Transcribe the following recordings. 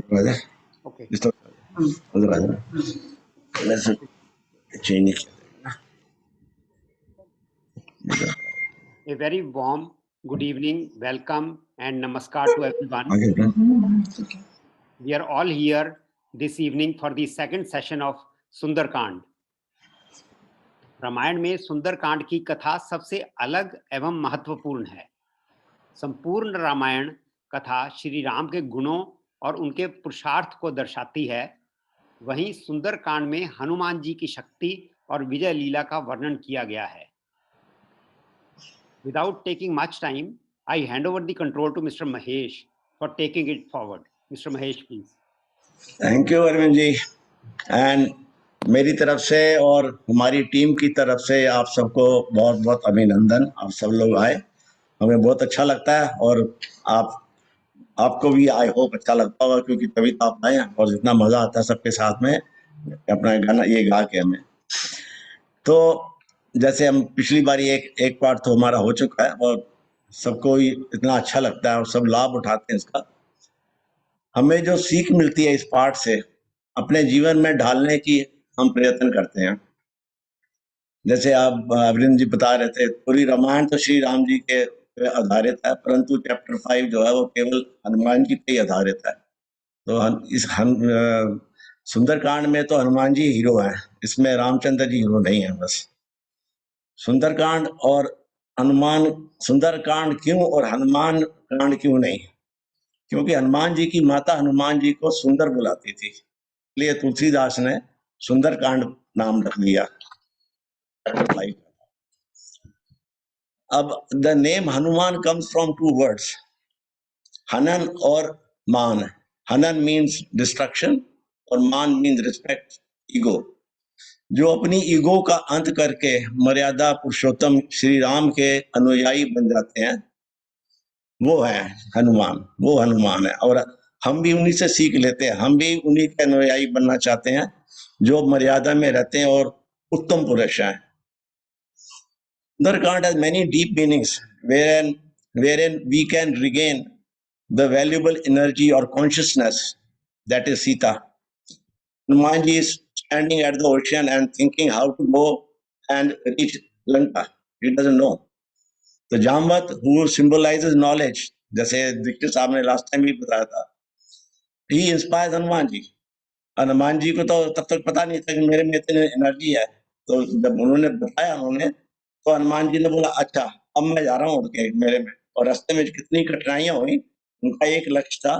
Brother, Okay. just brother, let's change. A very warm good evening, welcome, and namaskar to everyone. Okay. We are all here this evening for the second session of Sundarkand. Ramayan में सुंदरकांड की कथा सबसे अलग एवं महत्वपूर्ण है. संपूर्ण रामायण कथा श्री राम के गुणों और उनके पुरुषार्थ को दर्शाती है. वहीं सुंदरकांड में हनुमान जी की शक्ति और विजय लीला का वर्णन किया गया है. Without taking much time, I hand over the control to Mr. Mahesh for taking it forward. Mr. Mahesh, please. Thank you Arvind ji. And मेरी तरफ से और हमारी टीम की तरफ से आप सबको बहुत बहुत अभिनंदन. आप सब लोग आए, हमें बहुत अच्छा लगता है और आपको भी आई होप अच्छा लगता होगा, क्योंकि तभी तो आप आए और जितना मजा आता है सबके साथ में अपना गाना ये गा के हमें. तो जैसे हम पिछली बारी एक पार्ट तो हमारा हो चुका है और सबको ही इतना अच्छा लगता है और सब लाभ उठाते हैं इसका. हमें जो सीख मिलती है इस पाठ से अपने जीवन में ढालने की हम प्रयत्न करते हैं. जैसे आप अरविंद जी बता रहे थे, पूरी रामायण तो श्री राम जी के पे आधारित है, परंतु चैप्टर 5 जो है वो केवल हनुमान जी पे ही आधारित है. तो सुंदरकांड में तो हनुमान जी हीरो हैं, इसमें रामचंद्र जी हीरो नहीं है. बस सुंदरकांड और हनुमान, सुंदरकांड क्यों और हनुमान कांड क्यों नहीं? क्योंकि हनुमान जी की माता हनुमान जी को सुंदर बुलाती थी, इसलिए तुलसीदास ने सुंदरकांड नाम रख दिया. अब the name Hanuman comes from two words, हनन और मान. हनन मीन्स डिस्ट्रक्शन और मान मीन्स रिस्पेक्ट, ईगो. जो अपनी ईगो का अंत करके मर्यादा पुरुषोत्तम श्री राम के अनुयायी बन जाते हैं, वो है हनुमान. वो हनुमान है और हम भी उन्हीं से सीख लेते हैं. हम भी उन्हीं के अनुयायी बनना चाहते हैं जो मर्यादा में रहते हैं और उत्तम पुरुष हैं. Sundarkand has many deep meanings wherein we can regain the valuable energy or consciousness that is Sita. Hanumanji is standing at the ocean and thinking how to go and reach Lanka. He doesn't know. The Jambat, who symbolizes knowledge, जैसे दीक्षित साहब ने last time भी बताया था, he inspires Hanuman ji. Hanuman ji को तो तब तक पता नहीं था कि मेरे में इतनी एनर्जी है. तो जब उन्होंने बताया तो हनुमान जी ने बोला अच्छा अब मैं जा रहा हूँ मेरे में. और रास्ते में कितनी कठिनाइयां हुई, उनका एक लक्ष्य था,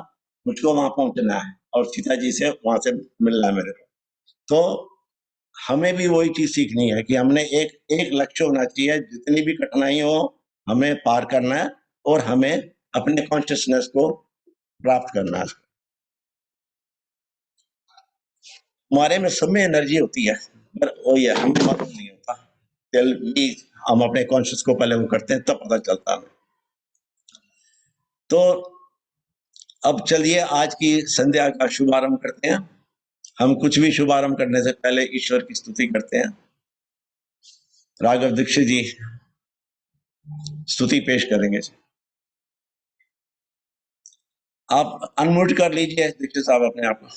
मुझको वहां पहुंचना है और सीता जी से वहां से मिलना है मेरे को. तो हमें भी वही चीज सीखनी है कि हमने एक लक्ष्य होना चाहिए, जितनी भी कठिनाई हो हमें पार करना है और हमें अपने कॉन्शियसनेस को प्राप्त करना है. हमारे में सब में एनर्जी होती है, पर वो ये हमें मालूम नहीं होता. हम अपने कॉन्शियस को पहले वो करते हैं तब पता चलता है. तो अब चलिए आज की संध्या का शुभारंभ करते हैं. हम कुछ भी शुभारंभ करने से पहले ईश्वर की स्तुति करते हैं. राघव दीक्षित जी स्तुति पेश करेंगे. आप अनम्यूट कर लीजिए दीक्षित साहब अपने आप को.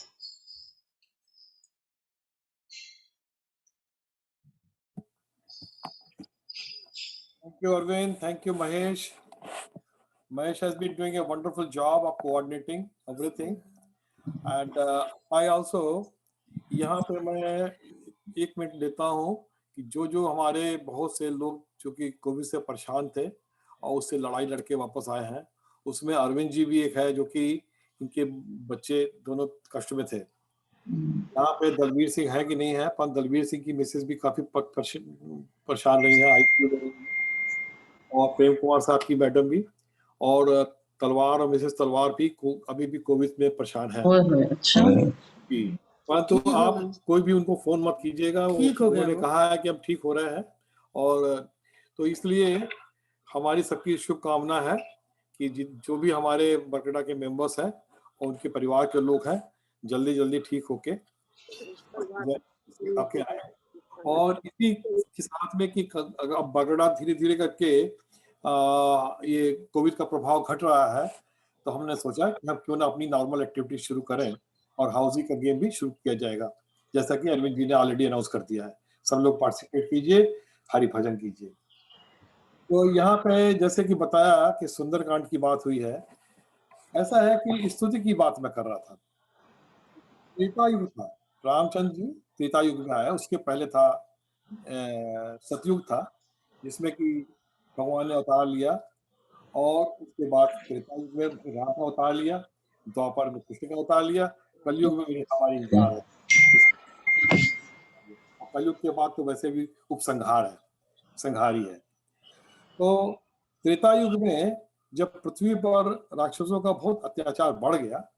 Thank you, Arvind. Thank you, Mahesh. Mahesh has been doing a wonderful job of coordinating everything. And I also, यहाँ पे मैं एक मिनट लेता हूँ कि जो हमारे बहुत से लोग जो कि कोविड से परेशान थे और उससे लड़ाई लड़के वापस आए हैं, उसमें अरविंद जी भी एक है जो कि इनके बच्चे दोनों कष्ट में थे. यहाँ पे दलवीर सिंह है कि नहीं है, पर दलवीर सिंह की मिसेस भी काफी परेशान रही है, आईसीयू और प्रेम कुमार साहब की मैडम भी, और तलवार और मिसेस तलवार भी अभी भी कोविड में परेशान है. अच्छा, परंतु आप कोई भी उनको फोन मत कीजिएगा, उन्होंने कहा है कि हम ठीक हो रहे हैं. और तो इसलिए हमारी सबकी शुभकामना है कि जो भी हमारे बरकड़ा के मेंबर्स हैं और उनके परिवार के लोग हैं जल्दी जल्दी ठीक होके आपके आए. और इसी के साथ में कि अब बरकड़ा धीरे धीरे करके ये कोविड का प्रभाव घट रहा है, तो हमने सोचा कि हम क्यों ना अपनी नॉर्मल एक्टिविटी शुरू करें और हाउसी का गेम भी शुरू किया जाएगा, जैसा कि अरविंद जी ने ऑलरेडी अनाउंस कर दिया है। सब लोग पार्टिसिपेट कीजिए, हरि भजन कीजिए। तो यहाँ पे जैसे कि बताया कि सुंदरकांड की बात हुई है, ऐसा है कि स्तुति की बात मैं कर रहा था। त्रेता युग था, रामचंद्र जी त्रेता युग में आया, उसके पहले था सतयुग था, जिसमें कि भगवान ने अवतार लिया, और उसके बाद त्रेता युग में राम का अवतार लिया, द्वापर में कृष्ण का अवतार लिया, कलयुग में मेरे हमारी इंतजार है। कलयुग के बाद तो वैसे भी उपसंहार है, संहारी है। तो त्रेता युग में जब पृथ्वी पर राक्षसों का बहुत अत्याचार बढ़ गया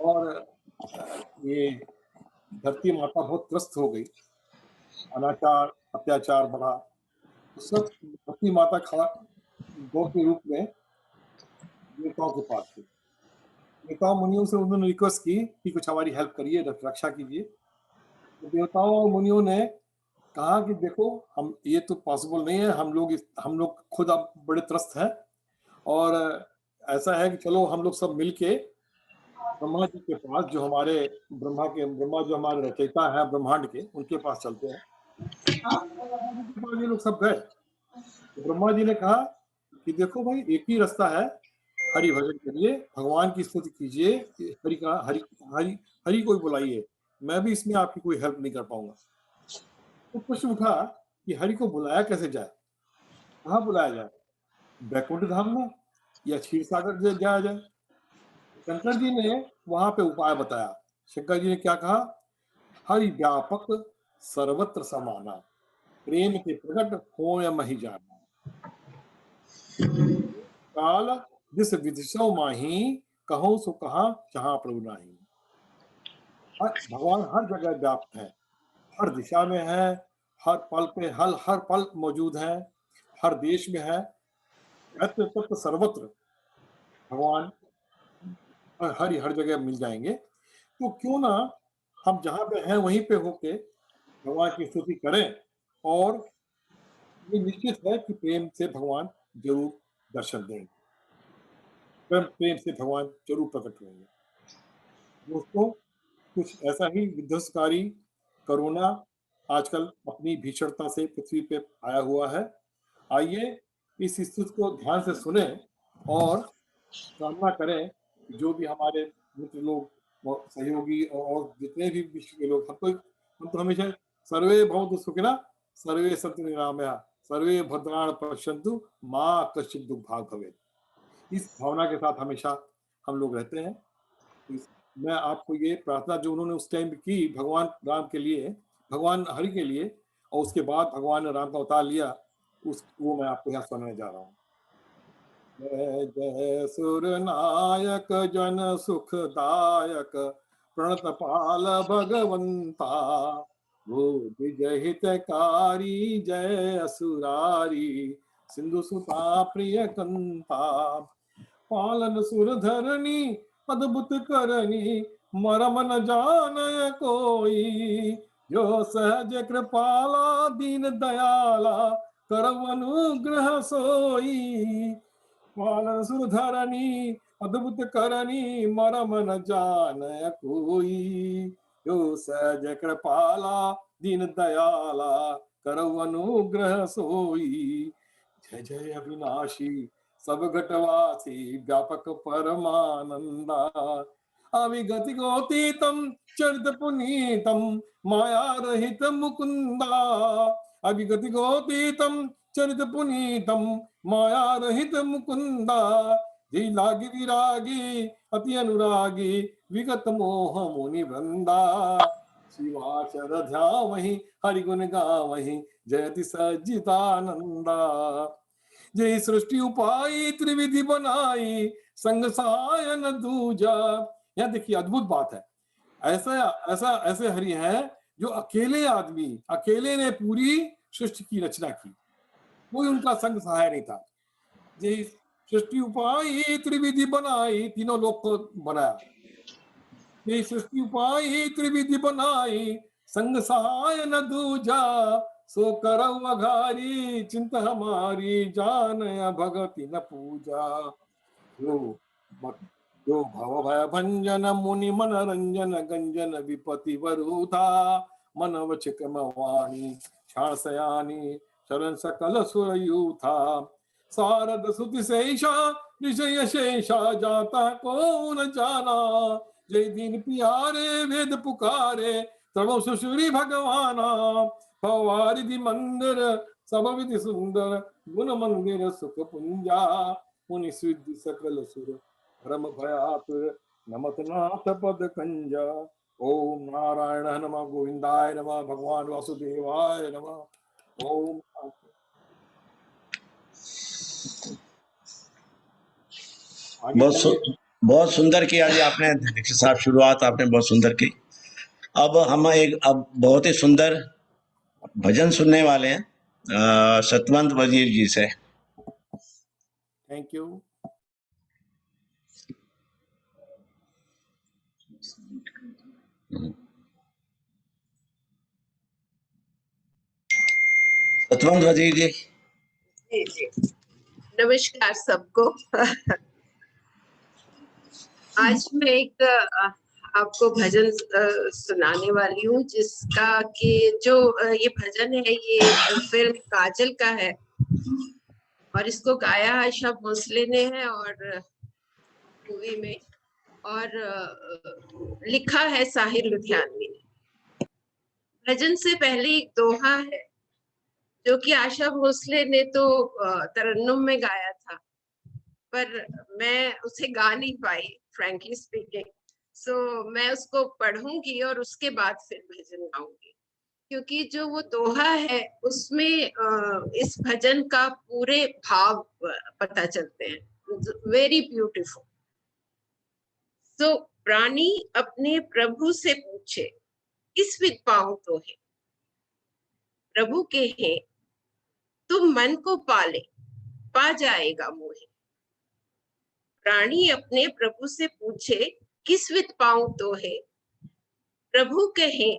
और ये धरती माता बहुत त्रस्त हो गई, अनाचार अत्याचार बढ़ा, तो सब धरती माता गौ के रूप में देवताओं के पास थी। देवताओं मुनियों से उन्होंने रिक्वेस्ट की कि कुछ हमारी हेल्प करिए, रक्षा कीजिए। तो देवताओं और मुनियों ने कहा कि देखो, हम ये तो पॉसिबल नहीं है, हम लोग खुद अब बड़े त्रस्त हैं, और ऐसा है कि चलो हम लोग सब मिलके ब्रह्मा जी के पास, जो हमारे ब्रह्मा जो हमारे रचयिता है ब्रह्मांड के, उनके पास चलते हैं। ये लोग सब गए, तो ब्रह्मा जी ने कहा कि देखो भाई, एक ही रास्ता है, हरि भजन करिए, भगवान की स्तुति कीजिए, हरि का हरि हरि हरि को बुलाइए, मैं भी इसमें आपकी कोई हेल्प नहीं कर पाऊंगा। तो प्रश्न उठा कि हरि को बुलाया कैसे जाए, कहाँ बुलाया जाए, बैकुंठ धाम में या क्षीर सागर जाया जाए? शंकर जी ने वहां पे उपाय बताया। शंकर जी ने क्या कहा, हरि व्यापक सर्वत्र समाना, प्रेम के प्रकट हो या मही जाना, काल जिस विदिशो माही, कहो सो कहा जहां प्रभु नाही। भगवान हर जगह व्याप्त है, हर दिशा में है, हर पल पे हर पल मौजूद है, हर देश में है, यत्र तत्र सर्वत्र भगवान हर जगह मिल जाएंगे। तो क्यों ना हम जहां पे हैं वहीं पे होके भगवान की स्तुति करें, और ये निश्चित है कि प्रेम से भगवान जरूर दर्शन देंगे, प्रेम से भगवान जरूर प्रकट होंगे। दोस्तों, कुछ ऐसा ही विध्वंसकारी कोरोना आजकल अपनी भीषणता से पृथ्वी पे आया हुआ है। आइए इस स्तुति को ध्यान से सुने और कामना करें कि जो भी हमारे मित्र लोग और सहयोगी और जितने भी विश्व के लोग, हम तो हमेशा सर्वे भवन्तु सुखिनः, सर्वे सन्तु निरामया, सर्वे भद्राणि पश्यन्तु, मा कश्चित् दुःखभाग् भवेत्। इस भावना के साथ हमेशा हम लोग रहते हैं। मैं आपको ये प्रार्थना जो उन्होंने उस टाइम की भगवान राम के लिए, भगवान हरि के लिए, और उसके बाद भगवान ने राम का अवतार लिया, वो मैं आपको यहाँ सुनाने जा रहा हूँ। जय जय सुर नायक जन सुखदायक, प्रणत पाल भगवंता, वो विजय हितकारी जय असुरारी, सिंधु सुता प्रिय कंता, पालन सुर धरणी अद्भुत करनी, मरम न जानय कोई, जो सहज कृपाला दीन दयाला, करव अनुग्रह सोई। पालन सुर धरणी अद्भुत करनी, मरम न जानय कोई, जो सहज कृपाला दीन दयाला, करव अनुग्रह सोई। जय जय अविनाशी सब घटवासी, व्यापक परमानंदा, अविगति गोतीतम चरित पुनीतम, माया रहित मुकुंदा, अविगति गोतीतम चरित पुनीतम, माया रहित मुकुंदा, जी लागी विरागी अति अनुरागी, विगत मोह मुनि वृंदा, शिवाचर ध्यावहि हरि गुण गावहि, जयति सज्जितानंदा। जय सृष्टि उपाई त्रिविधि बनाई, संग सायन दूजा। यह देखिए अद्भुत बात है। ऐसे हरि है जो अकेले ने पूरी सृष्टि की रचना की, कोई उनका संग सहाय नहीं था। जय सृष्टि उपाई त्रिविधि बनाई, तीनों लोक को बनाया। जय सृष्टि उपाई त्रिविधि बनाई, संग सहाय न दूजा, सो करऊ अघारी चिंता हमारी, जान भगति न पूजा। लो जो भव भय भंजन मुनि मनरंजन गंजन विपति वरुथा मन वचक वाणी क्षण सयानी शरण सकल सुर यूथा सारद सुति शेषा विषय शेषा जाता कौन जाना जय दिन पियारे वेद पुकारे तब सुश्री भगवाना पवारिधि मंदिर सब विधि सुंदर गुण मंदिर सुख पुंजा मुनि सिद्धि सकल सुर परम भयातुर नमत नाथ पद कंजा ओम नारायण नमः गोविंदाय नमः भगवान वासुदेवाय नमः ओम आगे बहुत चलिए। बहुत सुंदर किया जी आपने दीक्षित साहब, शुरुआत आपने बहुत सुंदर की। अब हम अब बहुत ही सुंदर भजन सुनने वाले हैं सतवंत वजीर जी से। Thank you. सतवंत वजीर जी। जी जी, नमस्कार सबको। आज मैं एक आपको भजन सुनाने वाली हूँ, जिसका कि जो ये भजन है ये फिल्म काजल का है और इसको गाया आशा भोसले ने है और मूवी में, और लिखा है साहिर लुधियानवी ने। भजन से पहले एक दोहा है जो कि आशा भोसले ने तो तरन्नुम में गाया था, पर मैं उसे गा नहीं पाई फ्रैंकली स्पीकिंग। सो मैं उसको पढ़ूंगी और उसके बाद फिर भजन गाऊंगी, क्योंकि जो वो दोहा है उसमें इस भजन का पूरे भाव पता चलते हैं। Very beautiful. सो प्राणी अपने प्रभु से पूछे किस विध पाऊं तो है, प्रभु के हैं तुम मन को पाले पा जाएगा मोहे। प्राणी अपने प्रभु से पूछे किस विध पाऊं तो है, प्रभु कहे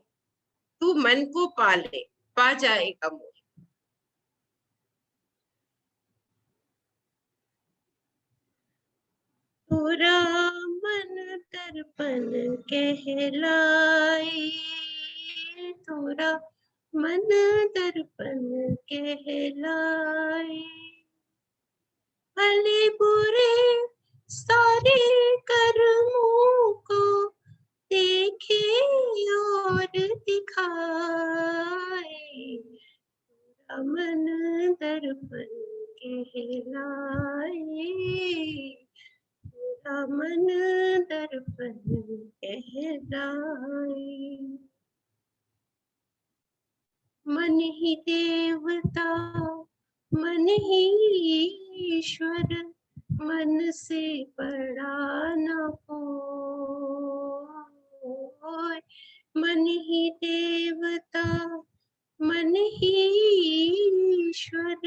तू मन को पाले पा जाएगा मोहे। पूरा मन दर्पण कहलाए, तोरा मन दर्पण कहलाए। भले बुरे सारे कर्मों को देखे और दिखाए, मन दर्पण कहलाए, मन दर्पण कहलाए। मन ही देवता मन ही ईश्वर, मन से बड़ा न कोई। मन ही देवता मन ही ईश्वर,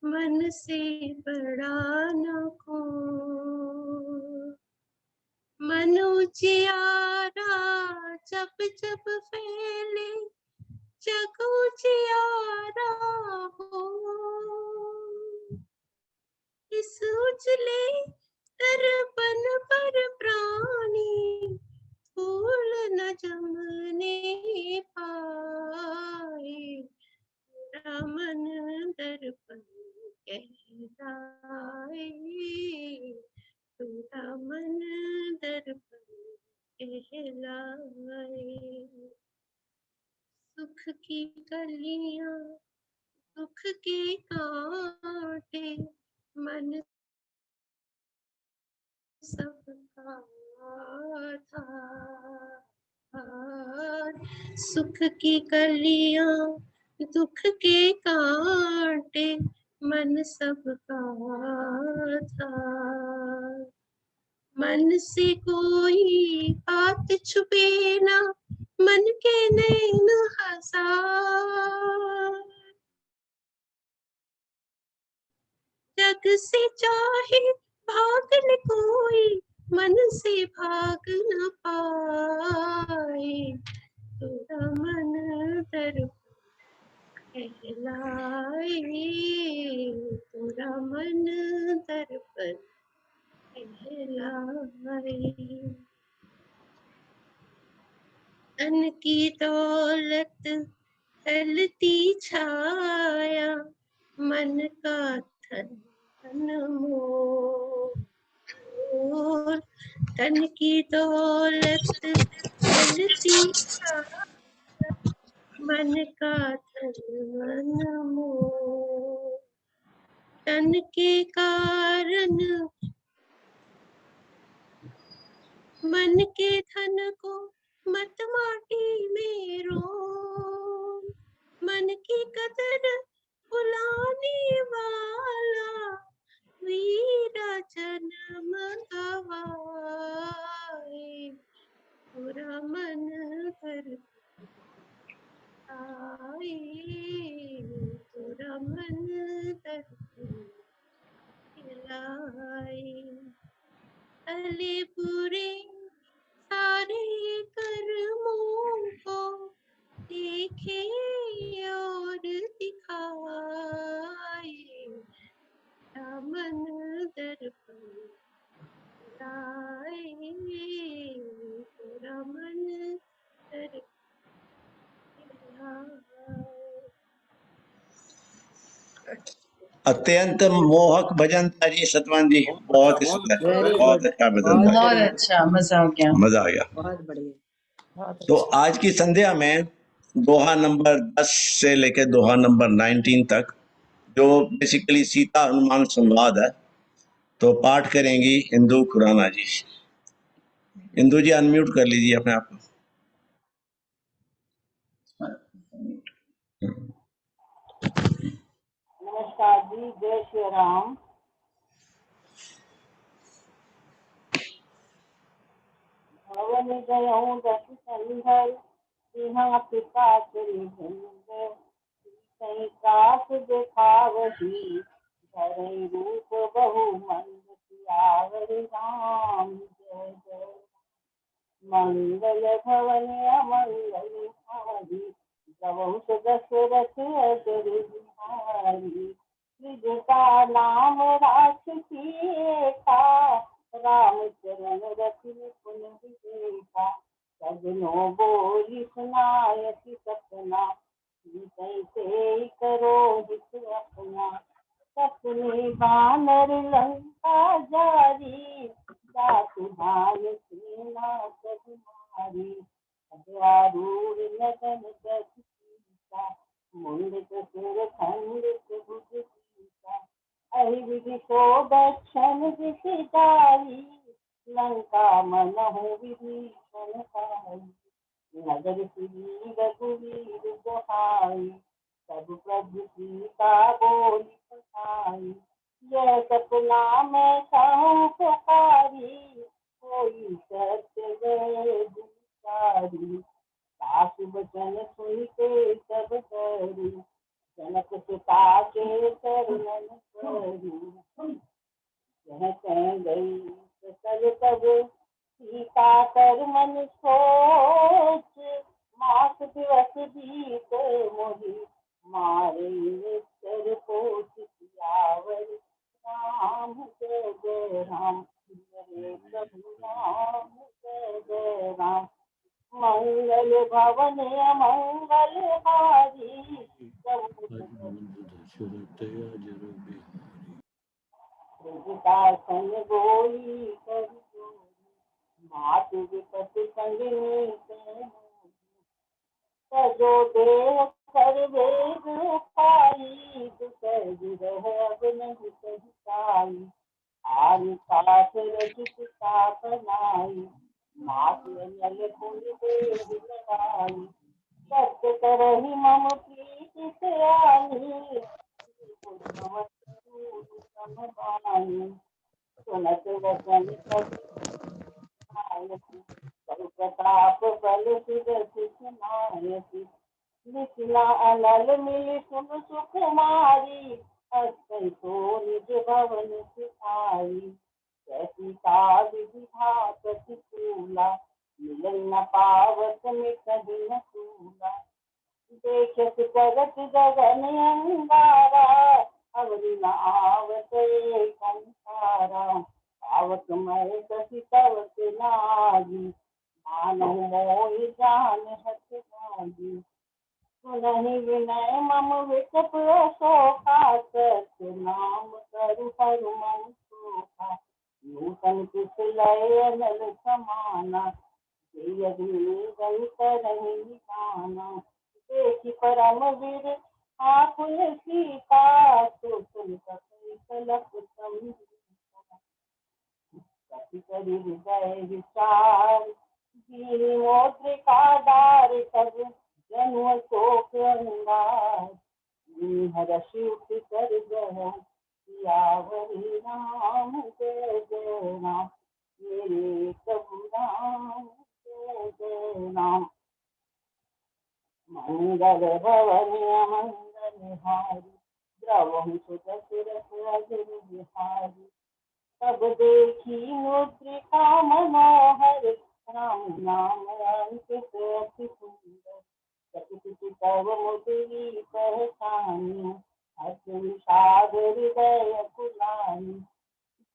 मन से बड़ा न कोई। मन उजियारा जब जब फैले, जग उजियारा हो। इस उजले दर्पण पर प्राणी फूल न जमने पाए, मन दर्पण कहलाए, तेरा मन दर्पण कहलाए। सुख की कलियां दुख के कांटे, मन सबका था। सुख की कलियां दुख के कांटे, मन सबका था। मन से कोई बात छुपे ना, मन के नैन हजार। जग से चाहे भाग न कोई, मन से भाग न पाए, तेरा मन दर्पण कहलाए, तेरा मन दर्पण कहलाए। धन की दौलत ढलती छाया, मन का धन धन मोर। धन की दौलत ढलती छाया, मन का धन मोर। धन के कारण मन के धन को मत माटी में रो। मन की कदर भुलाने वाला वीरा जन्म गवाए। पूरा मन कर आए, पूरा मन कर खिलाए। भले बुरे सारे कर्मों को देखे और दिखाए। मन दर्पण लाए, पूरा मन दर्पण लाए। अत्यंत मोहक भजन था जी सतवन जी, बहुत ही सुंदर, बहुत अच्छा भजन था, बहुत अच्छा, मजा आ गया, मजा आ गया। बहुत बढ़िया, बहुत तो अच्छा। आज की संध्या में दोहा नंबर 10 से लेकर दोहा नंबर 19 तक, जो बेसिकली सीता हनुमान संवाद है, तो पाठ करेंगी इंदु खुराना जी। इंदु जी अनम्यूट कर लीजिए अपने आप को। नमस्कार जी, जय श्री राम। भवन गयऊँ दस कंधर, सिंहा पिता चली गए। कहीं कास देखावही, धरई रूप बहु मंद। सियावर राम जय जय। मंगल भवन अमंगल हारी, गवहु दशरथ अजर बिहारी। विजता नाम राक्षसी एका, रामचरण रति पुन विवेका। सजनो बोली सुनायति सपना, से करो हित अपना। सपने बानर लंका जारी, जातु भान सेना सब मारी। अजवारूढ़ नदन दस सीसा, मुंडित सिर खंडित भुज सीसा। अहि विधि सो दक्षण दिशि जाई, लंका मनहु विभीषण पाई। नगर श्री रघुवीर दुहाई, सब प्रभु सीता बोली पठाई। यह सपना मैं कहूँ पुकारी, कोई सत्य गए दुचारी। सासु बचन सुनते सब करी, जनक सुता के चरणन करी। यह कह गई सकल तब, सीता कर मन सोच। मास दिवस बीत मोहि, मारे निश्चर कोट। सियावर राम जय जय राम, हरे प्रभु राम जय जय राम। मंगल भवन अमंगल हारी, सन गोई कर मातु विपति संगिनी सजो देव कर वेद पाई। दुसर रह अब नहीं सहिताई, आरि पाठ रचित बनाई। मातु नल कुल देव लगाई, सत्य करहि मम प्रीति से आनी। सुनत वचन प्रताप बल सुदर्शन नायक। लिखना अनल मिल सुन सुकुमारी, हस्तै तो निज भवन सिधाई। कैसी काज विधात प्रतिकूला, मिलन न पावत मिटहि न सूला। देखत जगत गगन अंगारा, अवरि न आवत एक अंकारा। आवक मैं कसी तवक लागी, मानव मोहि जान हथ लागी। सुनहि विनय मम विकट अशोका, सत्य नाम करु हनुमं सोखा। नूतन कुशलय अनल समाना, करहि निधाना। देखि परम वीर आकुल सीता, सोचन कपि कलप संगीता। कपि करि हृदय विचार, दीन मोद्रिका दार सब जनु शोक अंगार। हरषि उठि कर जय सियावरि राम, जय जय राम। मेरे प्रभु राम, जय जय राम। मंगल भवन मंगल हारी, द्रवहु सुत शिरस अजर बिहारी। तब देखी मुद्रिका मनोहर, राम नाम अंकित अति सुंदर। सतुति तब मुद्री पहचानी, अति साध हृदय कुलानी।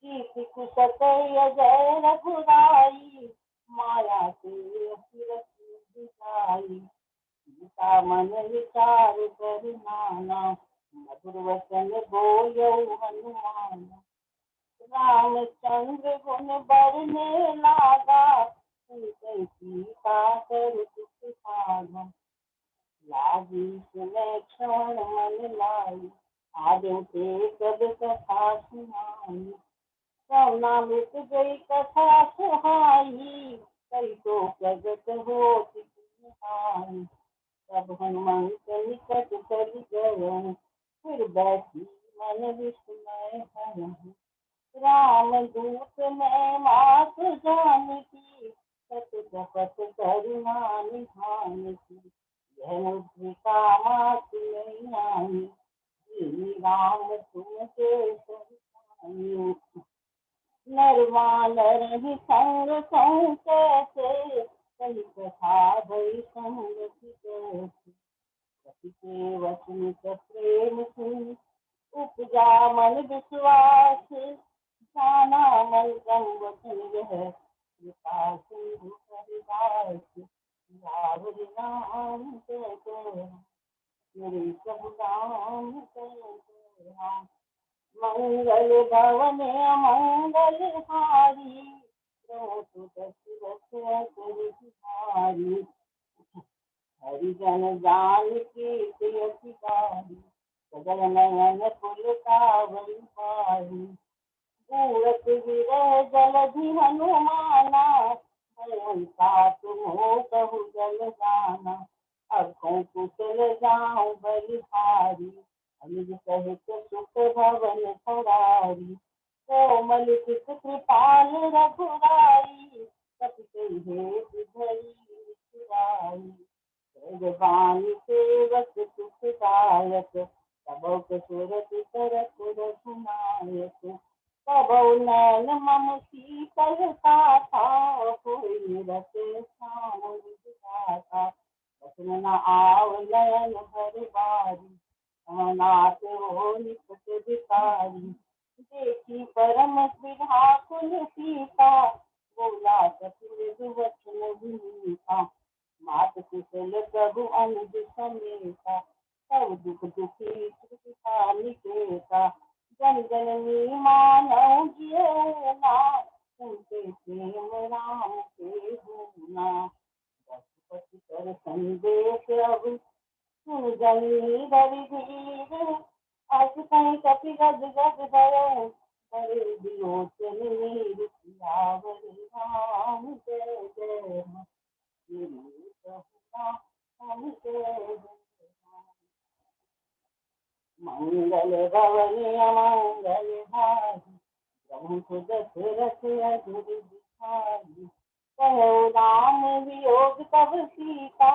कीर्ति कुशत जय रघुराई, माया से असिरस दिखाई। गीता मन विचार कर नाना, मधुर वचन बोलऊ हनुमान। रामचंद्र गुण बरने लागा, सीता कर दुख भागा। लागी सुने क्षण मन लाई, आगे से कद कथा सुनाई। करुणामृत गई कथा सुहाई, कई तो प्रगट होती आई। तब हनुमंत निकट चल गए, फिर बैठी मन विस्मय है। राम दूत में मात जानकी, सत कपट करुणा निधान की। यह मुद्रिका मात नहीं आई, श्री राम तुम के संग। नरवानर ही संग संग कैसे, कही कथा भई संगति कैसे। कपि के वचन प्रेम सुन, उपजा मन विश्वास। जाना मन क्रम वचन यह, कृपा सिंधु हरिदास। रावण राम जय जय, मेरे प्रभु राम जय जय राम। मंगल भवन अमंगल हारी, प्रभु सुत शिरस अजर बिहारी। हरिजन जान की प्रियसिकारी, सजल नयन पुलकावली पारी। पूरत विरह जलधि हनुमाना, भयं तात मोह कहु जल जाना। अखों कुशल जाऊं बलिहारी, अनुज सहित सुख भवन सवारी। कोमल चित कृपाल रघुराई, कपि कहि धरी निसुराई। जगबानी सेवक सुखदायक, तबौ सुरत सरत रघुनायक। तबौ नैन मम शीतल साथा, कोई रते श्याम विधाता। बचन न आव नयन भर बारी, नाथ हो निकट भिखारी। देखी परम विधाकुल सीता, बोला सतुर वचन विनीता। मात कुशल प्रभु अनुज समेता, सब दुख दुखी सुखा निकेता। जन जननी मानव जियना, सुनते प्रेम राम के गुना। रघुपति कर संदेश अब, सुन जननी बड़ी धीर। अस कहीं कपि गद गद भयो, करे विलोचन नीर। सियावर राम जय जय राम, मेरे प्रभु राम जय जय राम। मंगल भवन अमंगल हारी, प्रभु सुत शिरस अजर बिहारी। कहो राम वियोग तब सीता,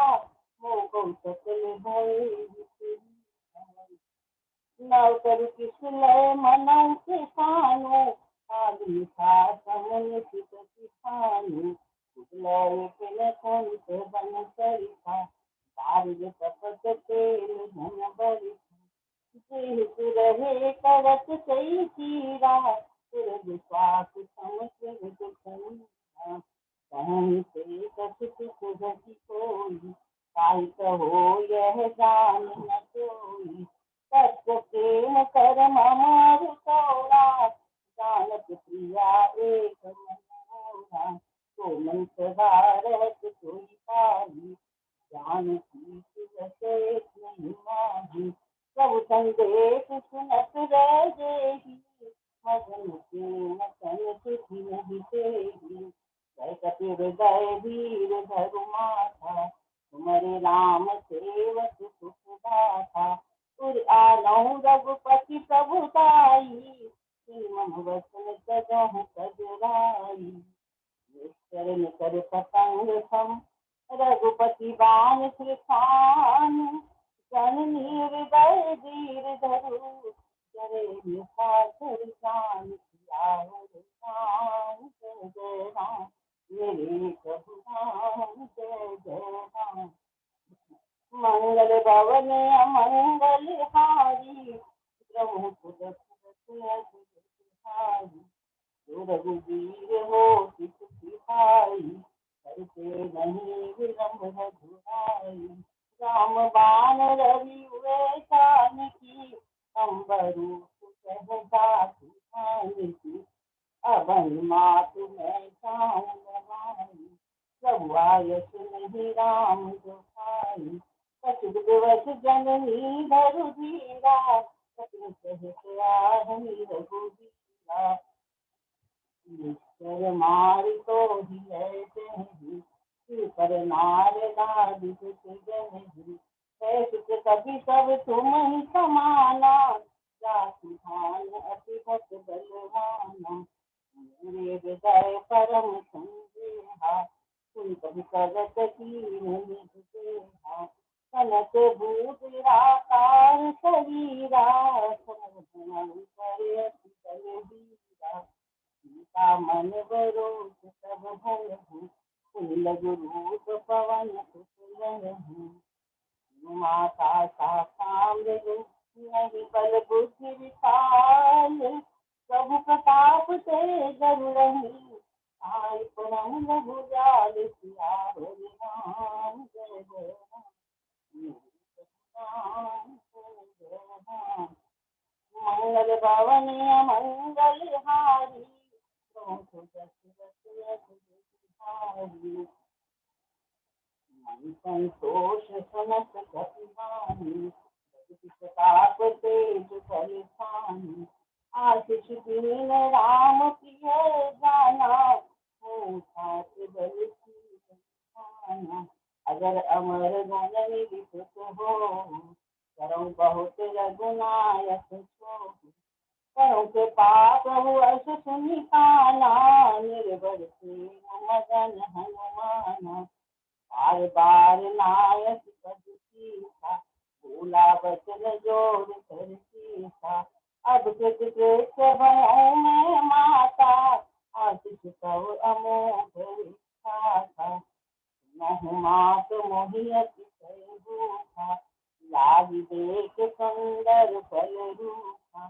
मोह सकल भय विसरी। नव कर किसलय मन से सानो, आदि समन चित किसानो। लय पिन कुंत बन सरिता, दारिद्र कपट तेल धन बरिता। जेहि रहे करत सही चीरा, सुर विश्वास सम से कछु सुधति कोई, काई कहो यह जान न कोई। सत्य प्रेम कर्म अमर तोरा, जानत प्रिया एक मनोरा। तो मन सदारत कोई पाई, ज्ञान की सुरत नहीं माही। प्रभु संदेश सुनत रह जेहि, मगन प्रेम तन सुधि नहीं तेहि। जय कपि हृदय वीर धरु माथा, तुम्हारे राम सेवक सुख दाता। पुर आनहु रघुपति प्रभु ताई, मन वचन तजहु कजराई। चरण कर पतंग सम, रघुपति बाण कृपान। जननी हृदय धीर धरु, जरे निशाचर जान। सियावर राम जय जय राम, मेरे प्रभु राम जय जय राम। मंगल भवन अमंगल हारी, प्रभु सुरत हारी। रघुवीर हो सिखाई, करते नहीं विलम्ब रघुराई। राम बाण रवि हुए जान की, अम्बरू सहजा सुहान की। अवन मातु मैं जाऊं गवाई, प्रभु आयस नहीं राम दुखाई। कछुक दिवस जननी धरु धीरा, कपिन सहित आहनि रघुबीरा। निश्चर मार तो ही ऐसे ही, पर नार नारी जही। कैसे कभी सब तुम ही समाना, जाति भान अति भक्त बलवाना। मेरे हृदय परम संदेहा, तुम कभी करत कीन निज देहा। कनक भूत निराकार शरीरा, समझ करे अति बलबीरा। सीता मन बरोज सब भयहु, लघु रूप पवन कुशलहु। माता साम्र नहीं बल बुद्धि विशाल, प्रभु प्रताप से गरुड़हि। आई परम रघुजाल, सियावर राम जय जय राम जय जय राम। मंगल भवन अमंगल हारी, प्रभु दशरथ हारी। मन संतोष सुनत कपिवानी, प्रताप तेज बलशानी। आशीष दीन राम प्रिय जाना, साथ बल की बलशाना। अगर अमर गुण निविष्ट हो, करौ बहुत रघुनायक छो। करो के पाप अस सुनि काना, निर्भर से मगन हनुमाना। बार बार नायक पद सीसा, भूला बचन जोर कर सीसा। अब कृत कृत्य भयों में माता, आशीष कव अमोघ विख्याता। मोह मात मोहि अति भूखा, लागी देख सुंदर फल रूखा।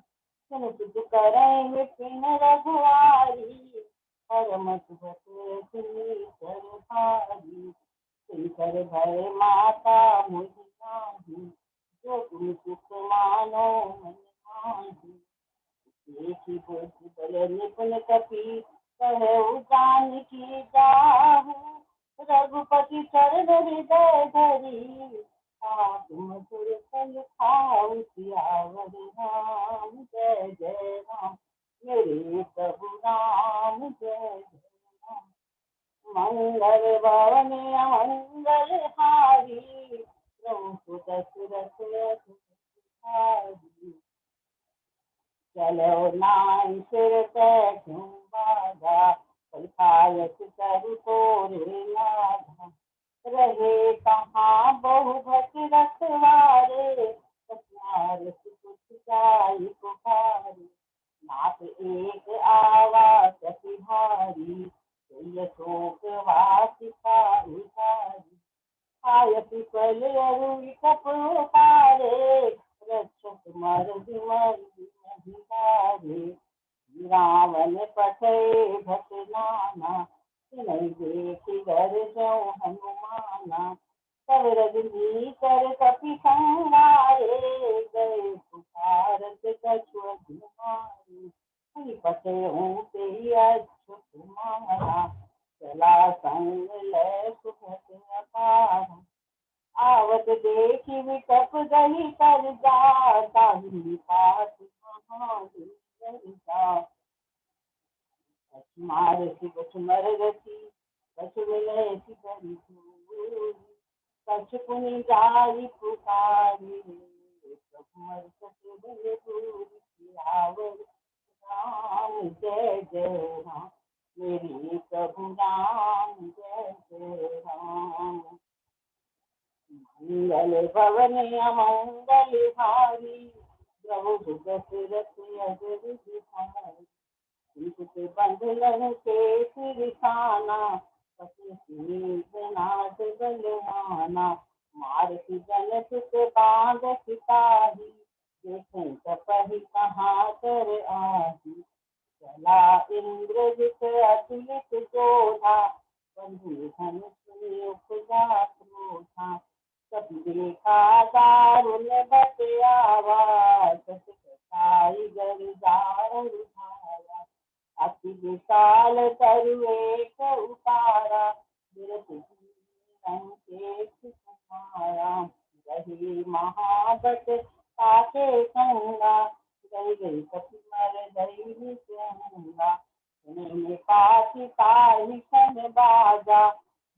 सुन सुख करें विपिन रघुआरी, परम सुख सुनीतर भारी। सिंकर भय माता मुझ नाही, जो तुम सुख मानो मन माही। देखी बुद्धि बल निपुण कपि, कहु जानकी जाहु। रघुपति चरण हृदय धरी, तुम सुर फल खाऊ। सियावर राम जय जय राम, मेरे प्रभु राम जय जय राम। मंगल भवन अमंगल हारी, प्रभु दशरथ हारी। चलो नाई सिर बैठूं बाधा, खायत करु तोरे लाधा। रहे कहाँ बहु भट रखवारे, कछुआर कुछ जाई पुकारे। नाथ एक आवा कति भारी, शोक वासिका उधारी। आयति पल अरुई कपड़ो पारे, रक्षक मर्दि मर्दि नहीं। रावण पठे भट नाना, नहीं देखी जो हनुमाना सब रजनी कर कपि संगारे गए पुकारत कछु अधुमारे पतयों ते अच्छु तुम्हारा चला संग ले सुखत अपार आवत देखी विकप गही कर जाता ही पास महादेव जा मार कछु मर गति कछु विलय करी दूरी कछु पुनि जाई पुकारी प्रभु मर सके बल दूरी आवत राम जय जय राम मेरी प्रभु राम जय जय राम मंगल भवन अमंगल हारी प्रभु दशरथ अजर बिहारी सीत बंधन के सिरसाना पति नाथ बलवाना मारती जन सुत बांध सिताही देखें तपहि कहाँ कर आही चला इंद्रजित अतुलित जोधा बंधु धन सुनि उपजा क्रोधा सब देखा दारुण बत आवा सत कसाई गरदार उठाया अति विशाल तरुएक उतारा बिरत जीवन कुमारा रही महाबत ताके संगा गई गई कपि मर गई संगा में पाति ताहि सन बाजा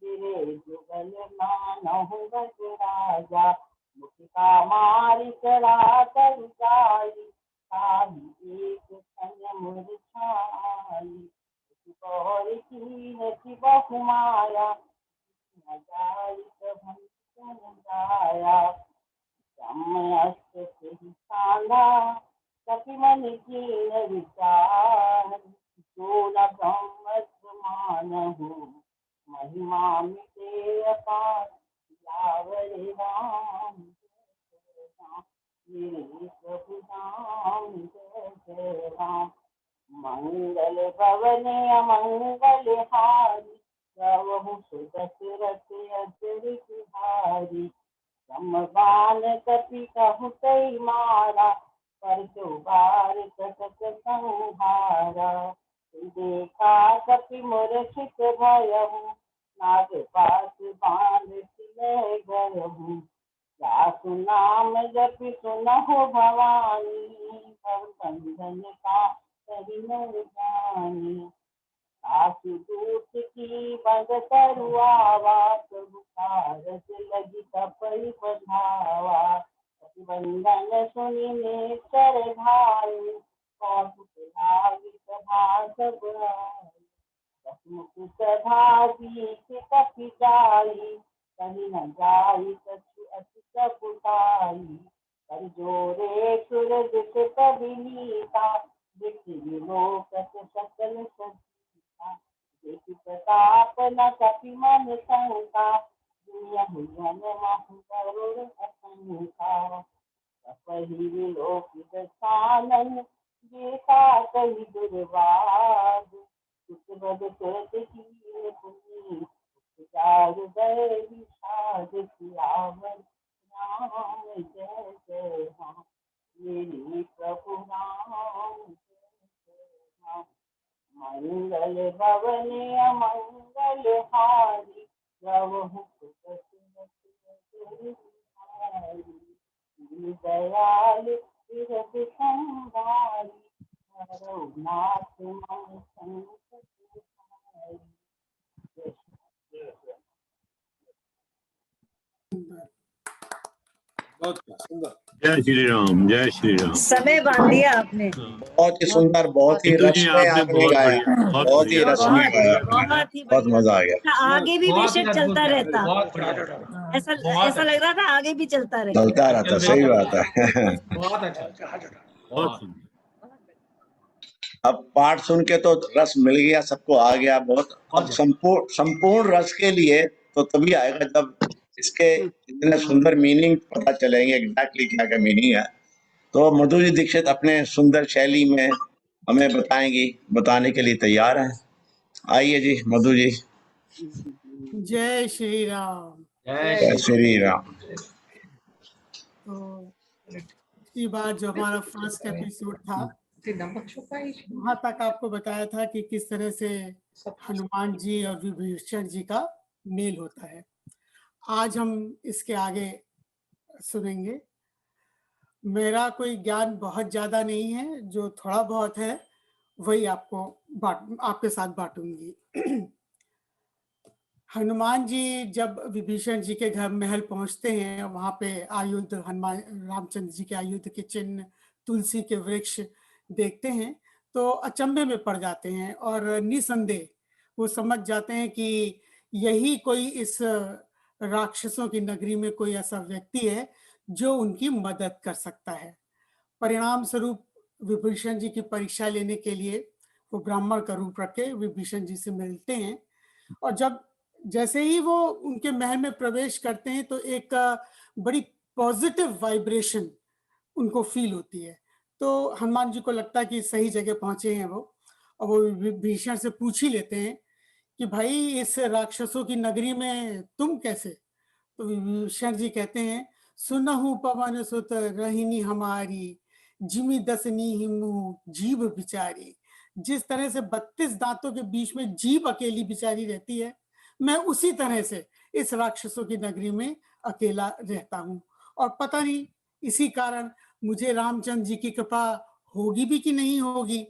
बिरे जुगल मानहु बज राजा मुखिका मारी चढ़ा कर जाई ताहि एक सन मुरझाई गौरी की बहुमाया न जाई कभन जाया समस्त से सांधा कपि मन कीन विचार जो न ब्रह्म मानहु महिमा मिटे अपार यावरे राम मेरे प्रभु राम जय जय राम मंगल भवन अमंगल हारी गवहु सुदशरथ अजर बिहारी समबान कपि कहु कई मारा पर चौबार कटक संहारा देखा कपि मूर्छित भयहु नाग पास बांध सिले गयहु जासु नाम जपि सुनहु भवानी भव बंधन का कहि न जानी सासु दूत की बंद तरुआवा प्रभु कारज लगी कपई बंधावा बंधन सुनि नेत्र भाई कौतुक लागी सभा सब मुकुट भागी कपि जाई कहीं न जाई कछु अति कपुताई कर जोरे सूरज से कभी नीता देखी लोकत सकल सजीता देखी प्रताप न कपि मन शंका दुनिया हुजन महु करुण असंका कपहि विलोकित सानन जेता कहि दुर्वाद कुछ बद करत कीन पुनि चार गए विषाद सियावर राम जय जय राम मेरे प्रभु राम जय जय राम मंगल भवन अमंगल हारी गवहु सुदशरथ अजर बिहारी दयाल बिरध संहारी हरौ नाथ मन संकट हारी बहुत सुंदर। जय श्री राम, जय श्री राम। समय बांध दिया आपने। बहुत ही सुंदर, बहुत ही सिद्धू रस जी में आपने आपने बहुत गाया, बढ़िया, बहुत ही रस में गाया, बहुत ही बहुत मजा आ गया। बढ़िया। आगे भी बेशक चलता रहता, बहुत ऐसा लग रहा था आगे भी चलता रहे। चलता रहता, सही बात है। बहुत सुंदर। अब पाठ सुन के तो रस मिल गया, सबको आ गया बहुत। अब संपूर्ण रस के लिए तो तभी आएगा जब इसके इतने सुंदर मीनिंग पता चलेंगे, एग्जैक्टली क्या क्या मीनिंग है। तो मधु जी दीक्षित अपने सुंदर शैली में हमें बताएंगी, बताने के लिए तैयार हैं। आइए जी मधु जी। जय श्री राम। जय श्री राम। तो पिछली बार जो हमारा फर्स्ट एपिसोड था वहां तक आपको बताया था कि किस तरह से हनुमान जी और विभीषण जी का मेल होता है। आज हम इसके आगे सुनेंगे। मेरा कोई ज्ञान बहुत ज्यादा नहीं है, जो थोड़ा बहुत है वही आपके साथ बांटूंगी। हनुमान जी जब विभीषण जी के घर महल पहुंचते हैं, वहां पे आयुध, हनुमान रामचंद्र जी के आयुध के चिन्ह, तुलसी के वृक्ष देखते हैं तो अचंभे में पड़ जाते हैं और निसंदेह वो समझ जाते हैं कि यही कोई इस राक्षसों की नगरी में कोई ऐसा व्यक्ति है जो उनकी मदद कर सकता है। परिणाम स्वरूप विभीषण जी की परीक्षा लेने के लिए वो ब्राह्मण का रूप रख के विभीषण जी से मिलते हैं और जैसे ही वो उनके महल में प्रवेश करते हैं तो एक बड़ी पॉजिटिव वाइब्रेशन उनको फील होती है। तो हनुमान जी को लगता है कि सही जगह पहुंचे हैं वो, और वो विभीषण से पूछ ही लेते हैं कि भाई इस राक्षसों की नगरी में तुम कैसे? तो विभीषण जी कहते हैं, सुनहु पवन सुत रहिनी हमारी, जिमी दसनी हिमु जीभ बिचारी। जिस तरह से 32 दांतों के बीच में जीभ अकेली बिचारी रहती है, मैं उसी तरह से इस राक्षसों की नगरी में अकेला रहता हूँ और पता नहीं इसी कारण मुझे रामचंद्र जी की कृपा होगी भी कि नहीं होगी,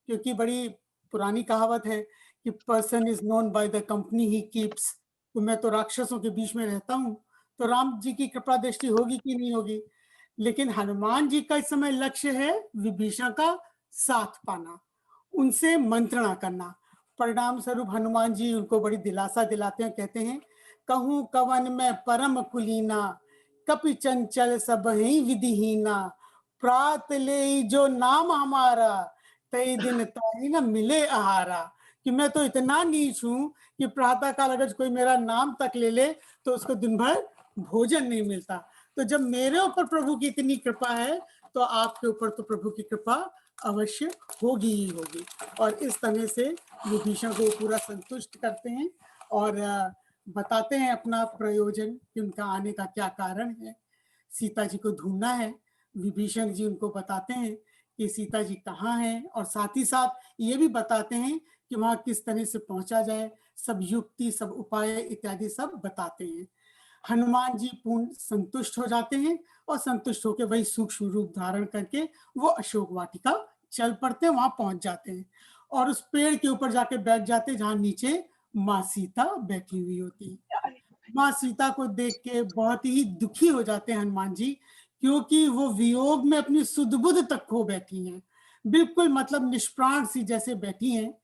क्योंकि बड़ी पुरानी कहावत है कि person is known by the company he keeps. तो मैं तो राक्षसों के बीच में रहता हूँ, तो राम जी की कृपा दृष्टि होगी कि नहीं होगी। लेकिन हनुमान जी का इस समय लक्ष्य है विभीषण का साथ पाना, उनसे मंत्रणा करना। परिणाम स्वरूप हनुमान जी उनको बड़ी दिलासा दिलाते हैं, कहते हैं, कहूं कवन में परम कुलीना, कपि चंचल सब ही विधिहीना, प्रात ले जो नाम हमारा, तई दिन ताई न मिले आहारा। कि मैं तो इतना नीच हूं कि प्रातः काल अगर कोई मेरा नाम तक ले ले तो उसको दिन भर भोजन नहीं मिलता। तो जब मेरे ऊपर प्रभु की इतनी कृपा है तो आपके ऊपर तो प्रभु की कृपा अवश्य होगी ही होगी। और इस तरह से विभीषण को पूरा संतुष्ट करते हैं और बताते हैं अपना प्रयोजन कि उनका आने का क्या कारण है। सीता जी को ढूंढना है। विभीषण जी उनको बताते हैं कि सीता जी कहाँ हैं और साथ ही साथ ये भी बताते हैं कि वहां किस तरह से पहुंचा जाए। सब युक्ति, सब उपाय इत्यादि सब बताते हैं। हनुमान जी पूर्ण संतुष्ट हो जाते हैं और संतुष्ट होकर वही सूक्ष्म रूप धारण करके वो अशोक वाटिका चल पड़ते हैं, वहां पहुंच जाते हैं और उस पेड़ के ऊपर जाके बैठ जाते हैं जहां नीचे माँ सीता बैठी हुई होती है। माँ सीता को देख के बहुत ही दुखी हो जाते हैं हनुमान जी, क्योंकि वो वियोग में अपनी सुध-बुध तक खो बैठी हैं, बिल्कुल मतलब निष्प्राण सी जैसे बैठी हैं।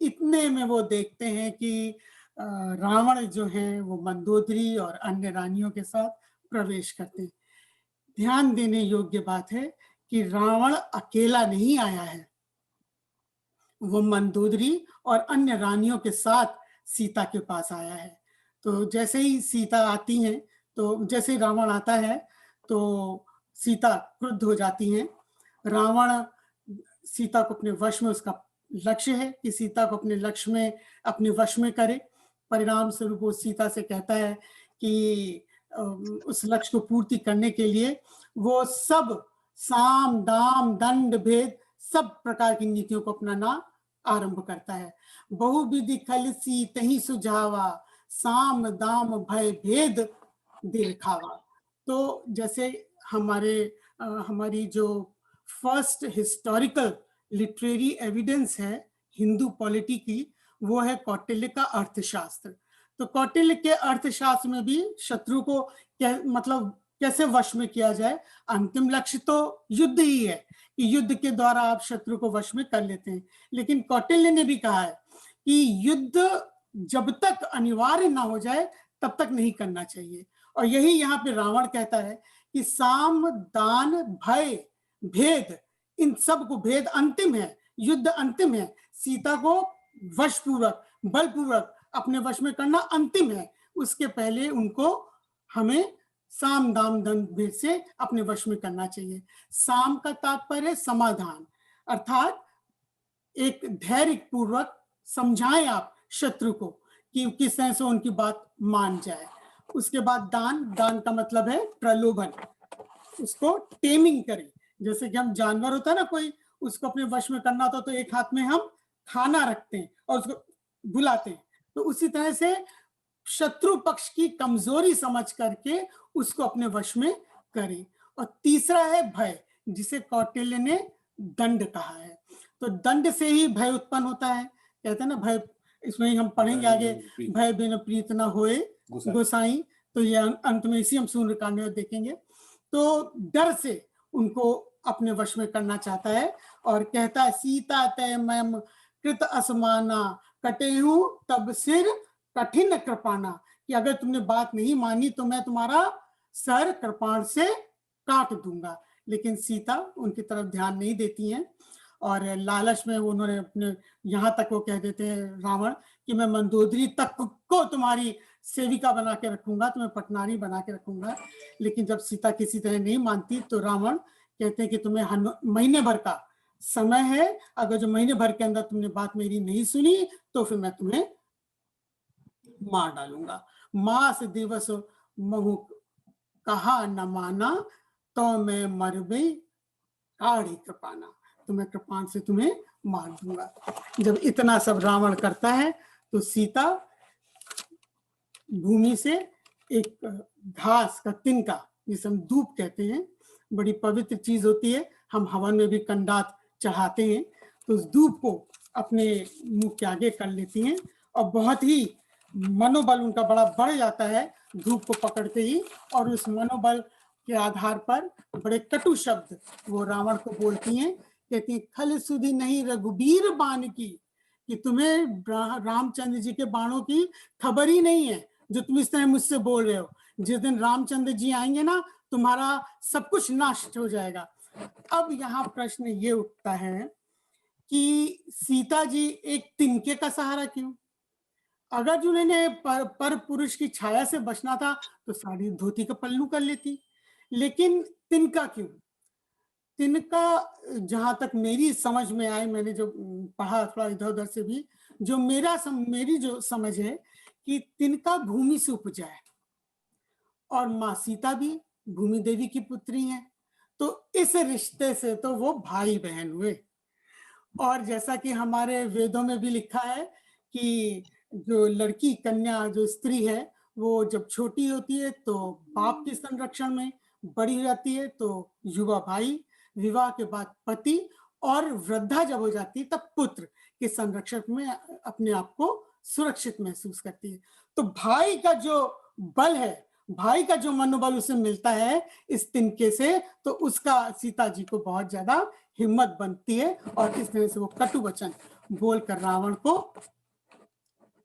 इतने में वो देखते हैं कि रावण जो है वो मंदोदरी और अन्य रानियों के साथ प्रवेश करते हैं। ध्यान देने योग्य बात है कि रावण अकेला नहीं आया है, वो मंदोदरी और अन्य रानियों के साथ सीता के पास आया है। तो जैसे ही सीता आती हैं, तो जैसे ही रावण आता है तो सीता क्रुद्ध हो जाती हैं। रावण सीता को अपने वश में, उसका लक्ष्य है कि सीता को अपने वश में करे। परिणाम स्वरूप वो सीता से कहता है कि उस लक्ष्य को पूर्ति करने के लिए वो सब साम दाम दंड भेद सब प्रकार की नीतियों को अपनाना आरंभ करता है। बहुविधि खलसी तही सुझावा, साम दाम भय भेद दिखावा। तो जैसे हमारी जो फर्स्ट हिस्टोरिकल लिटरेरी एविडेंस है हिंदू पॉलिटी की, वो है कौटिल्य का अर्थशास्त्र। तो कौटिल्य के अर्थशास्त्र में भी शत्रु को कैसे वश में किया जाए, अंतिम लक्ष्य तो युद्ध ही है कि युद्ध के द्वारा आप शत्रु को वश में कर लेते हैं। लेकिन कौटिल्य ने भी कहा है कि युद्ध जब तक अनिवार्य ना हो जाए तब तक नहीं करना चाहिए। और यही यहाँ पे रावण कहता है कि साम दान भय भेद, इन सब को, भेद अंतिम है, युद्ध अंतिम है, सीता को वशपूर्वक बलपूर्वक अपने वश में करना अंतिम है। उसके पहले उनको हमें साम दाम दंड भेद से अपने वश में करना चाहिए। साम का तात्पर्य समाधान, अर्थात एक धैर्य पूर्वक समझाएं आप शत्रु को कि किस तरह से उनकी बात मान जाए। उसके बाद दान, दान का मतलब है प्रलोभन, उसको टेमिंग करें। जैसे कि हम जानवर होता है ना, कोई उसको अपने वश में करना होता तो एक हाथ में हम खाना रखते हैं और उसको बुलाते हैं, तो उसी तरह से शत्रु पक्ष की कमजोरी समझ करके उसको अपने वश में करें। और तीसरा है भय, जिसे कौटिल्य ने दंड कहा है। तो दंड से ही भय उत्पन्न होता है, कहते हैं ना भय, इसमें ही हम पढ़ेंगे आगे, भय बिन प्रीत न होए गोसाई, तो ये अंत में इसी हम सुंदरकांड में देखेंगे। तो डर से उनको अपने वश में करना चाहता है और कहता है सीता तय मैम कृत असमाना कटेहू तब सिर कठिन कृपाना, कि अगर तुमने बात नहीं मानी तो मैं तुम्हारा सर कृपाण से काट दूंगा। लेकिन सीता उनकी तरफ ध्यान नहीं देती हैं और लालच में उन्होंने अपने, यहाँ तक वो कह देते हैं रावण कि मैं मंदोदरी तक को तुम्हारी सेविका बना के रखूंगा, तुम्हें पटनारी बना के रखूंगा। लेकिन जब सीता किसी तरह नहीं मानती तो रावण कहते हैं कि तुम्हें महीने भर का समय है, अगर जो महीने भर के अंदर तुमने बात मेरी नहीं सुनी तो फिर मैं तुम्हें मार डालूंगा। मास दिवस महु कहा न माना तो मैं मरबे काढ़ी कृपाना, तो मैं कृपान से तुम्हें मार दूंगा। जब इतना सब रावण करता है तो सीता भूमि से एक घास का तिनका, जिसे हम धूप कहते हैं, बड़ी पवित्र चीज होती है, हम हवन में भी कंडात चढ़ाते हैं, तो उस धूप को अपने मुंह के आगे कर लेती हैं और बहुत ही मनोबल उनका बड़ा बढ़ जाता है धूप को पकड़ते ही, और उस मनोबल के आधार पर बड़े कटु शब्द वो रावण को बोलती हैं, कहती हैं खल सुधी नहीं रघुबीर बाण की, कि तुम्हें रामचंद्र जी के बाणों की खबर ही नहीं है जो तुम इस तरह मुझसे बोल रहे हो। जिस दिन रामचंद्र जी आएंगे ना तुम्हारा सब कुछ नष्ट हो जाएगा। अब यहाँ प्रश्न ये उठता है कि सीता जी एक तिनके का सहारा क्यों? अगर जो उन्हें पर पुरुष की छाया से बचना था तो साड़ी धोती का पल्लू कर लेती, लेकिन तिनका क्यों? तिनका जहां तक मेरी समझ में आए, मैंने जो पढ़ा थोड़ा इधर उधर से भी, जो मेरी जो समझ है कि तिनका भूमि से उपजा है और माँ सीता भी भूमि देवी की पुत्री हैं, तो इस रिश्ते से तो वो भाई बहन हुए। और जैसा कि हमारे वेदों में भी लिखा है कि जो लड़की कन्या जो स्त्री है वो जब छोटी होती है तो बाप के संरक्षण में, बड़ी हो जाती है तो युवा भाई, विवाह के बाद पति, और वृद्धा जब हो जाती है तब पुत्र के संरक्षण में अपने आप को सुरक्षित महसूस करती है। तो भाई का जो बल है, भाई का जो मनोबल उसे मिलता है इस तिनके से, तो उसका सीता जी को बहुत ज्यादा हिम्मत बनती है और इस तरह से वो कटु वचन बोलकर रावण को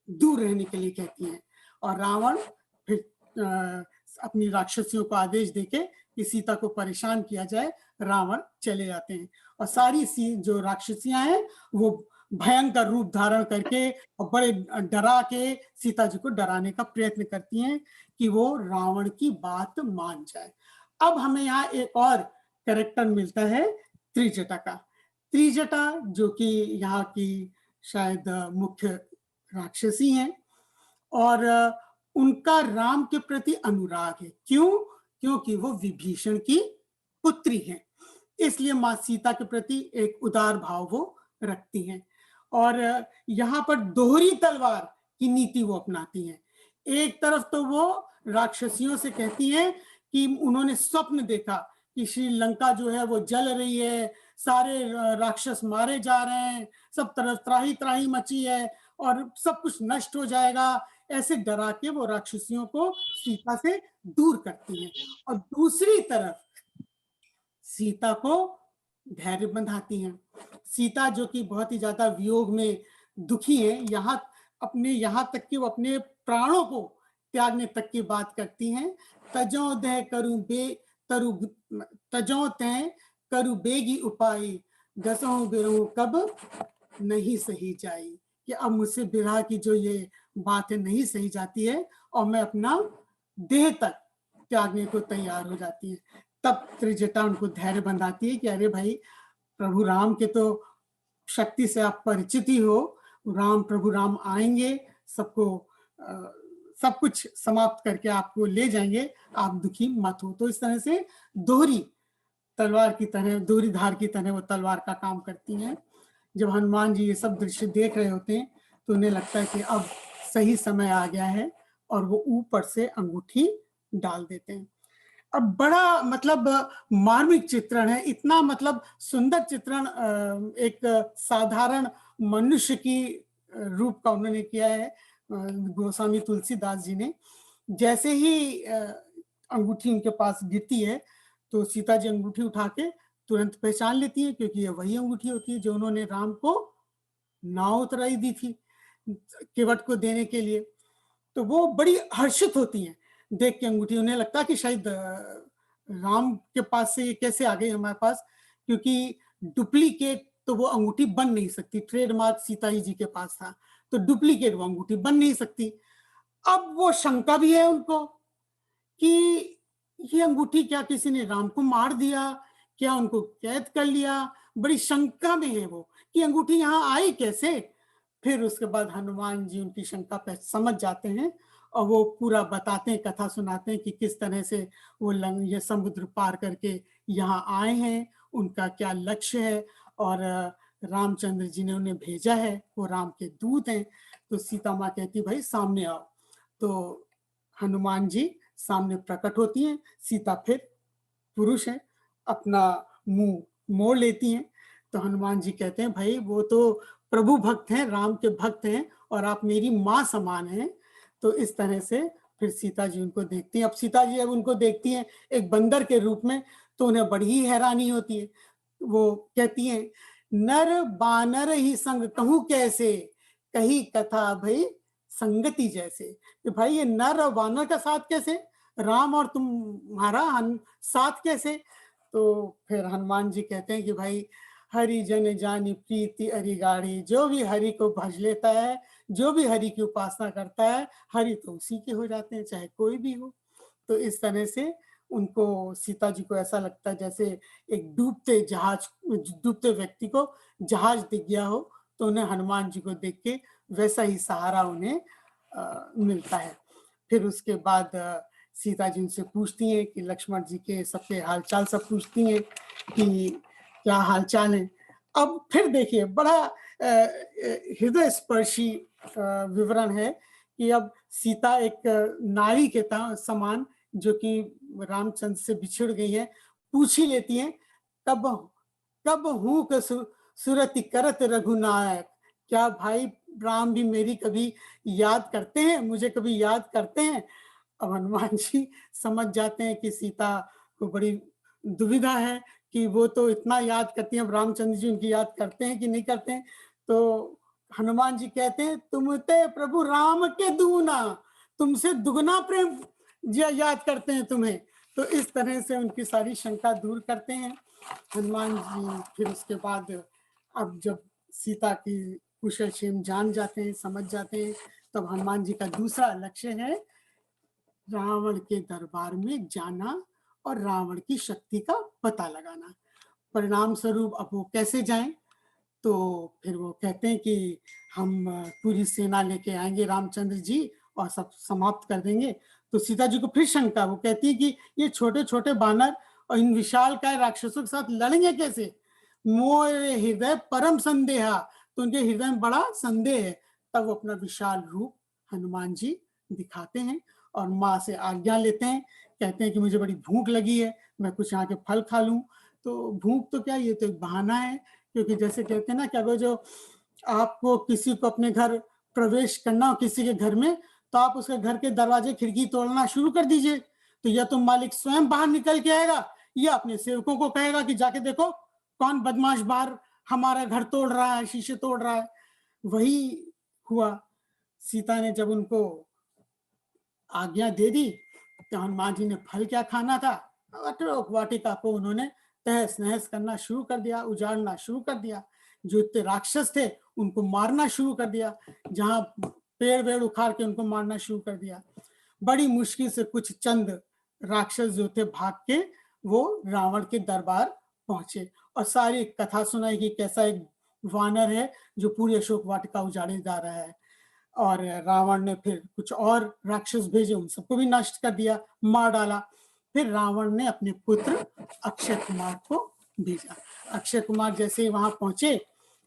दूर रहने के लिए कहती हैं। और रावण फिर अपनी राक्षसियों को आदेश देके कि सीता को परेशान किया जाए, रावण चले जाते हैं। और सारी जो राक्षसियां हैं वो भयंकर रूप धारण करके और बड़े डरा के सीता जी को डराने का प्रयत्न करती हैं कि वो रावण की बात मान जाए। अब हमें यहाँ एक और कैरेक्टर मिलता है त्रिजटा का। त्रिजटा जो कि यहाँ की शायद मुख्य राक्षसी हैं और उनका राम के प्रति अनुराग है। क्यों? क्योंकि वो विभीषण की पुत्री हैं, इसलिए माँ सीता के प्रति एक उदार भाव वो रखती हैं। और यहाँ पर दोहरी तलवार की नीति वो अपनाती हैं। एक तरफ तो वो राक्षसियों से कहती हैं कि उन्होंने स्वप्न देखा कि श्रीलंका जो है वो जल रही है, सारे राक्षस मारे जा रहे हैं, सब तरफ त्राही त्राही मची है और सब कुछ नष्ट हो जाएगा, ऐसे डरा के वो राक्षसियों को सीता से दूर करती हैं। और दूसरी तरफ सीता को धैर्य बंधाती हैं। सीता जो कि बहुत ही ज्यादा वियोग में दुखी है, यहाँ तक कि वो अपने प्राणों को त्यागने तक की बात करती हैं। तजो दह करू बेगी उपाय, दसों बिरहूं कब नहीं सही जाई, कि अब मुझसे बिरहा की जो ये बात है नहीं सही जाती है और मैं अपना देह तक त्यागने को तैयार हो जाती है। तब त्रिजटा उनको धैर्य बंधाती है कि अरे भाई, प्रभु राम के तो शक्ति से आप परिचित ही हो, प्रभु राम आएंगे, सबको सब कुछ समाप्त करके आपको ले जाएंगे, आप दुखी मत हो। तो इस तरह से दोहरी तलवार की तरह, दोहरी धार की तरह वो तलवार का काम करती हैं। जब हनुमान जी ये सब दृश्य देख रहे होते हैं तो उन्हें लगता है कि अब सही समय आ गया है, और वो ऊपर से अंगूठी डाल देते हैं। अब बड़ा मतलब मार्मिक चित्रण है, इतना मतलब सुंदर चित्रण एक साधारण मनुष्य की रूप का उन्होंने किया है गोस्वामी तुलसीदास जी ने। जैसे ही अंगूठी उनके पास गिरती है तो सीता जी अंगूठी उठा के तुरंत पहचान लेती है, क्योंकि ये वही अंगूठी होती है जो उन्होंने राम को नाव उतराई दी थी केवट को देने के लिए। तो वो बड़ी हर्षित होती हैं देख के अंगूठी। उन्हें लगता है कि शायद राम के पास से ये कैसे आ गई हमारे पास, क्योंकि डुप्लीकेट तो वो अंगूठी बन नहीं सकती, ट्रेडमार्क सीता जी के पास था, तो डुप्लीकेट वो अंगूठी बन नहीं सकती। अब वो शंका भी है उनको कि ये अंगूठी क्या किसी ने राम को मार दिया, क्या उनको कैद कर लिया, बड़ी शंका में है वो कि अंगूठी यहाँ आई कैसे। फिर उसके बाद हनुमान जी उनकी शंका पे समझ जाते हैं और वो पूरा बताते हैं, कथा सुनाते हैं कि किस तरह से वो ये समुद्र पार करके यहाँ आए हैं, उनका क्या लक्ष्य है, और रामचंद्र जी ने उन्हें भेजा है, वो राम के दूत हैं। तो सीता माँ कहती भाई सामने आओ, तो हनुमान जी सामने प्रकट होती हैं। सीता फिर पुरुष है, अपना मुंह मोड़ लेती हैं। तो हनुमान जी कहते हैं भाई वो तो प्रभु भक्त हैं, राम के भक्त हैं, और आप मेरी माँ समान हैं। तो इस तरह से फिर सीता जी उनको देखती हैं। अब सीता जी जब उनको देखती हैं एक बंदर के रूप में तो उन्हें बड़ी ही हैरानी होती है। वो कहती हैं नर बानर ही संग कहूं कैसे, कही कथा भाई संगति जैसे। कि भाई ये नर और बानर का साथ कैसे, राम और तुम्हारा साथ कैसे। तो फिर हनुमान जी कहते हैं कि भाई हरि जन जानी प्रीति अरि गाढ़ी, जो भी हरि को भज लेता है, जो भी हरि की उपासना करता है, हरि तो उसी के हो जाते हैं, चाहे कोई भी हो। तो इस तरह से उनको, सीता जी को ऐसा लगता है जैसे एक डूबते व्यक्ति को जहाज दिख गया हो, तो उन्हें हनुमान जी को देख के वैसा ही सहारा उन्हें मिलता है। फिर उसके बाद सीता जी उनसे पूछती हैं कि लक्ष्मण जी के सबके हालचाल सब पूछती हैं कि क्या हालचाल है। अब फिर देखिए बड़ा हृदय स्पर्शी विवरण है कि अब सीता एक नारी के समान जो कि रामचंद्र से बिछड़ गई है, पूछ ही लेती हैं कब हूँ क सुरति करत रघुनायक, क्या भाई राम भी मेरी कभी याद करते हैं, मुझे कभी याद करते हैं। अब हनुमान जी समझ जाते हैं कि सीता को बड़ी दुविधा है कि वो तो इतना याद करती हैं, अब रामचंद्र जी उनकी याद करते हैं कि नहीं करते हैं। तो हनुमान जी कहते हैं तुम ते प्रभु राम के दूना, तुमसे दुगना प्रेम याद करते हैं तुम्हें। तो इस तरह से उनकी सारी शंका दूर करते हैं हनुमान जी। फिर उसके बाद अब जब सीता की कुशल क्षेम जान जाते हैं, समझ जाते हैं, तब हनुमान जी का दूसरा लक्ष्य है रावण के दरबार में जाना और रावण की शक्ति का पता लगाना। परिणाम स्वरूप अब वो कैसे जाएं, तो फिर वो कहते हैं कि हम पूरी सेना लेके आएंगे रामचंद्र जी और सब समाप्त कर देंगे। तो सीता जी को फिर शंका, वो कहती है कि ये छोटे छोटे बानर और इन विशालकाय राक्षसों के साथ लड़ेंगे कैसे, मोर हृदय परम संदेहा। तो उनके हृदय में बड़ा संदेह है। तब वो अपना विशाल रूप हनुमान जी दिखाते हैं और माँ से आज्ञा लेते हैं, कहते हैं कि मुझे बड़ी भूख लगी है, मैं कुछ यहाँ के फल खा लूं। तो भूख तो क्या, ये तो एक बहाना है, क्योंकि जैसे कहते हैं ना कि अगर जो आपको किसी को अपने घर प्रवेश करना हो किसी के घर में, तो आप उसके घर के दरवाजे खिड़की तोड़ना शुरू कर दीजिए। तो या तो मालिक स्वयं बाहर निकल के आएगा या अपने सेवकों को कहेगा कि जाके देखो कौन बदमाश बाहर हमारा घर तोड़ रहा है, शीशे तोड़ रहा है। वही हुआ। सीता ने जब उनको आज्ञा दे दी तो हनुमान जी ने फल क्या खाना था, अटरोक वाटिका को उन्होंने तहस नहस करना शुरू कर दिया, उजाड़ना शुरू कर दिया। जो इतने राक्षस थे उनको मारना शुरू कर दिया, जहां पेड़ वेड़ उखाड़ के उनको मारना शुरू कर दिया। बड़ी मुश्किल से कुछ चंद राक्षस जो थे भाग के वो रावण के दरबार पहुंचे और सारी कथा सुनाई कि कैसा एक वानर है जो पूरी अशोक वाटिका उजाड़े जा रहा है। और रावण ने फिर कुछ और राक्षस भेजे, उन सबको भी नष्ट कर दिया, मार डाला। फिर रावण ने अपने पुत्र अक्षय कुमार को भेजा। अक्षय कुमार जैसे ही वहां पहुंचे,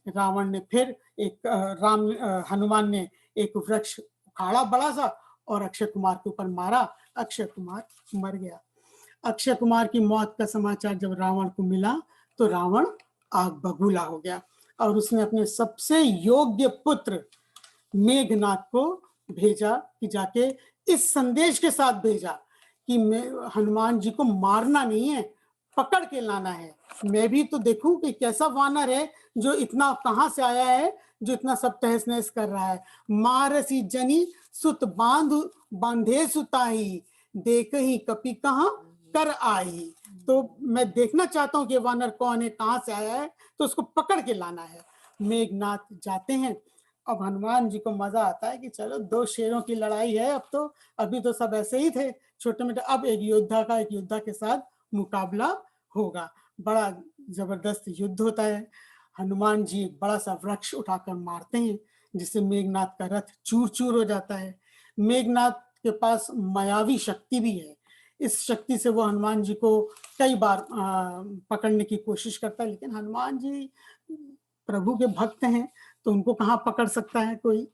रावण ने फिर हनुमान ने एक वृक्ष उखाड़ा बड़ा सा और अक्षय कुमार के ऊपर मारा। अक्षय कुमार मर गया। अक्षय कुमार की मौत का समाचार जब रावण को मिला तो रावण आग बबूला हो गया और उसने अपने सबसे योग्य पुत्र मेघनाथ को भेजा कि जाके इस संदेश के साथ भेजा कि हनुमान जी को मारना नहीं है, पकड़ के लाना है। मैं भी तो देखूं कि कैसा वानर है जो इतना कहां से आया है, जो इतना सब तहस नहस कर रहा है। मारसी जनी सुत बांधे सुताही, देख ही कपि कहां कर आई। तो मैं देखना चाहता हूं कि वानर कौन है, कहां से आया है, तो उसको पकड़ के लाना है। मेघनाथ जाते हैं। अब हनुमान जी को मजा आता है कि चलो 2 शेरों की लड़ाई है। अब तो अभी तो सब ऐसे ही थे छोटे मोटे, अब एक योद्धा के साथ मुकाबला होगा। बड़ा जबरदस्त युद्ध होता है। हनुमान जी एक बड़ा सा वृक्ष उठाकर मारते हैं जिससे मेघनाथ का रथ चूर चूर हो जाता है। मेघनाथ के पास मायावी शक्ति भी है। इस शक्ति से वो हनुमान जी को कई बार पकड़ने की कोशिश करता है, लेकिन हनुमान जी प्रभु के भक्त हैं तो उनको कहाँ पकड़ सकता है कोई।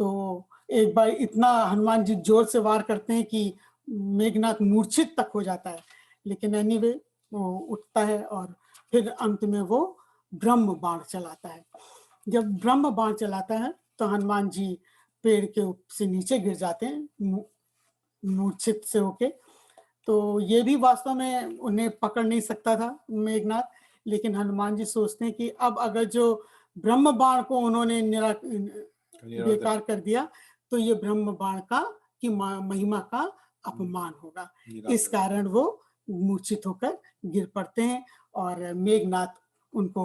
तो एक बार इतना हनुमान जी जोर से वार करते हैं कि मेघनाथ मूर्छित तक हो जाता है, लेकिन एनीवे वो उठता है और फिर अंत में वो ब्रह्म बाण चलाता है। जब ब्रह्म बाण चलाता है तो हनुमान जी पेड़ के से नीचे गिर जाते हैं मूर्छित से होके। तो ये भी वास्तव में उन्हें पकड़ नहीं सकता था मेघनाथ, लेकिन हनुमान जी सोचते हैं कि अब अगर जो ब्रह्म बाण को उन्होंने बेकार कर दिया तो ये ब्रह्म बाण का की महिमा का अपमान होगा। इस कारण वो मूर्छित होकर गिर पड़ते हैं और मेघनाथ उनको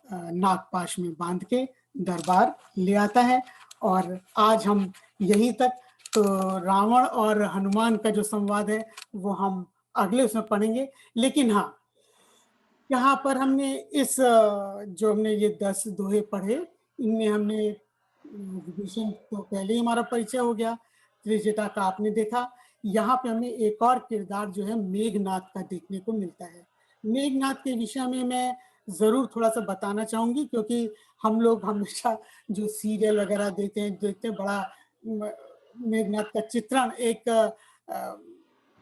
नागपाश में बांध के दरबार ले आता है। और आज हम यहीं तक, तो रावण और हनुमान का जो संवाद है वो हम अगले उसमें पढ़ेंगे। लेकिन हाँ, यहाँ पर हमने इस जो हमने ये 10 दोहे पढ़े, इनमें हमने विभीषण तो पहले ही हमारा परिचय हो गया, त्रिजटा का आपने देखा। यहाँ पे हमें एक और किरदार जो है मेघनाथ का देखने को मिलता है। मेघनाथ के विषय में मैं जरूर थोड़ा सा बताना चाहूंगी, क्योंकि हम लोग हमेशा जो सीरियल वगैरह देखते हैं बड़ा मेघनाथ का चित्रण एक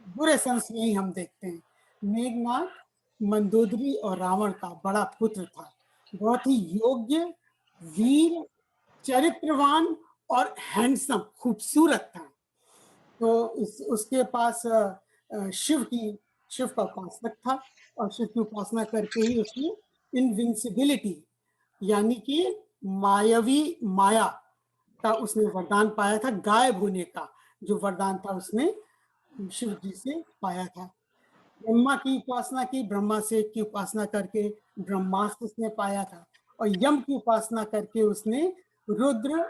बुरे सेंस में ही हम देखते हैं। मेघनाथ मंदोदरी और रावण का बड़ा पुत्र था, बहुत ही योग्य, वीर, चरित्रवान और हैंडसम, खूबसूरत था। तो उसके पास शिव का उपासक था और शिव की उपासना करके ही उसने इनविंसिबिलिटी यानी कि माया का उसने वरदान पाया था। गायब होने का जो वरदान था उसने शिव जी से पाया था। ब्रह्मा की उपासना की, ब्रह्मा से की उपासना करके ब्रह्मास्त्र उसने पाया था, और यम की उपासना करके उसने रुद्र,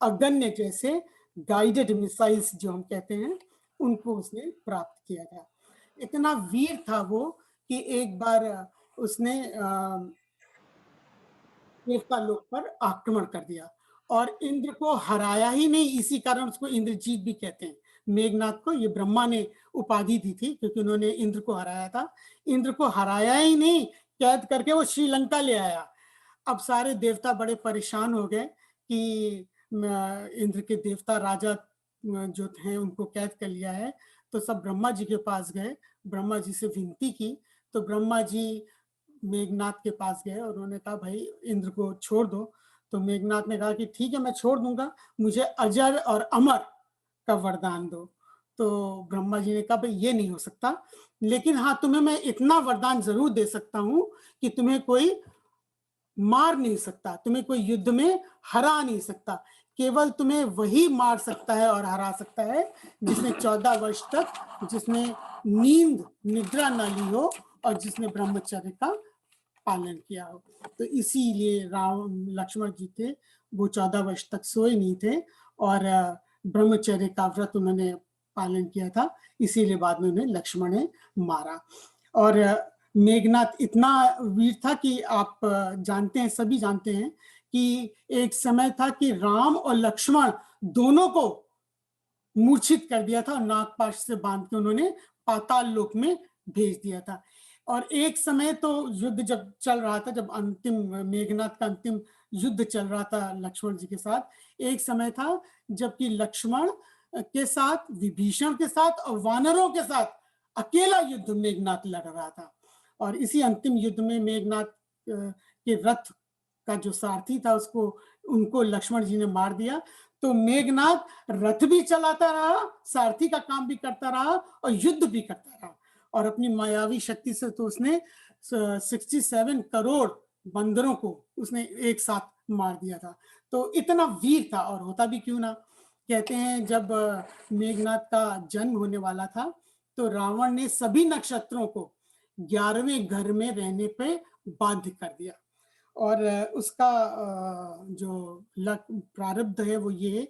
अगन्य जैसे गाइडेड मिसाइल्स जो हम कहते हैं उनको उसने प्राप्त किया था। इतना वीर था वो कि एक बार उसने देवता लोक पर आक्रमण कर दिया और इंद्र को हराया ही नहीं, इसी कारण उसको इंद्रजीत भी कहते हैं। मेघनाथ को ये ब्रह्मा ने उपाधि दी थी क्योंकि उन्होंने इंद्र को हराया था। इंद्र को हराया ही नहीं, कैद करके वो श्रीलंका ले आया। अब सारे देवता बड़े परेशान हो गए कि इंद्र के देवता राजा जो थे उनको कैद कर लिया है, तो सब ब्रह्मा जी के पास गए, ब्रह्मा जी से विनती की। तो ब्रह्मा जी मेघनाथ के पास गए और उन्होंने कहा भाई इंद्र को छोड़ दो। तो मेघनाथ ने कहा कि ठीक है मैं छोड़ दूंगा, मुझे अजर और अमर का वरदान दो। तो ब्रह्मा जी ने कहा भाई ये नहीं हो सकता, लेकिन हाँ तुम्हें मैं इतना वरदान जरूर दे सकता हूं कि तुम्हें कोई मार नहीं सकता, तुम्हें कोई युद्ध में हरा नहीं सकता, केवल तुम्हें वही मार सकता है और हरा सकता है जिसने 14 वर्ष तक जिसने निद्रा न ली हो और जिसने ब्रह्मचर्य का पालन किया हो। तो इसीलिए लक्ष्मण जी थे, वो 14 वर्ष तक सोए नहीं थे और ब्रह्मचर्य का व्रत उन्होंने पालन किया था, इसीलिए बाद में उन्हें लक्ष्मण ने मारा। और मेघनाथ इतना वीर था कि आप जानते हैं, सभी जानते हैं कि एक समय था कि राम और लक्ष्मण दोनों को मूर्छित कर दिया था और नागपाश से बांध के उन्होंने पाताल लोक में भेज दिया था। और एक समय तो युद्ध जब चल रहा था, जब अंतिम मेघनाथ का अंतिम युद्ध चल रहा था लक्ष्मण जी के साथ, एक समय था जबकि लक्ष्मण के साथ, विभीषण के साथ और वानरों के साथ अकेला युद्ध मेघनाथ लड़ रहा था। और इसी अंतिम युद्ध में मेघनाथ के रथ का जो सारथी था उनको लक्ष्मण जी ने मार दिया। तो मेघनाथ रथ भी चलाता रहा, सारथी का काम भी करता रहा और युद्ध भी करता रहा। और अपनी मायावी शक्ति से तो उसने 67 करोड़ बंदरों को उसने एक साथ मार दिया था। तो इतना वीर था। और होता भी क्यों ना, कहते हैं जब मेघनाथ का जन्म होने वाला था तो रावण ने सभी नक्षत्रों को 11वें घर में रहने पे बाध्य कर दिया। और उसका जो प्रारब्ध है वो ये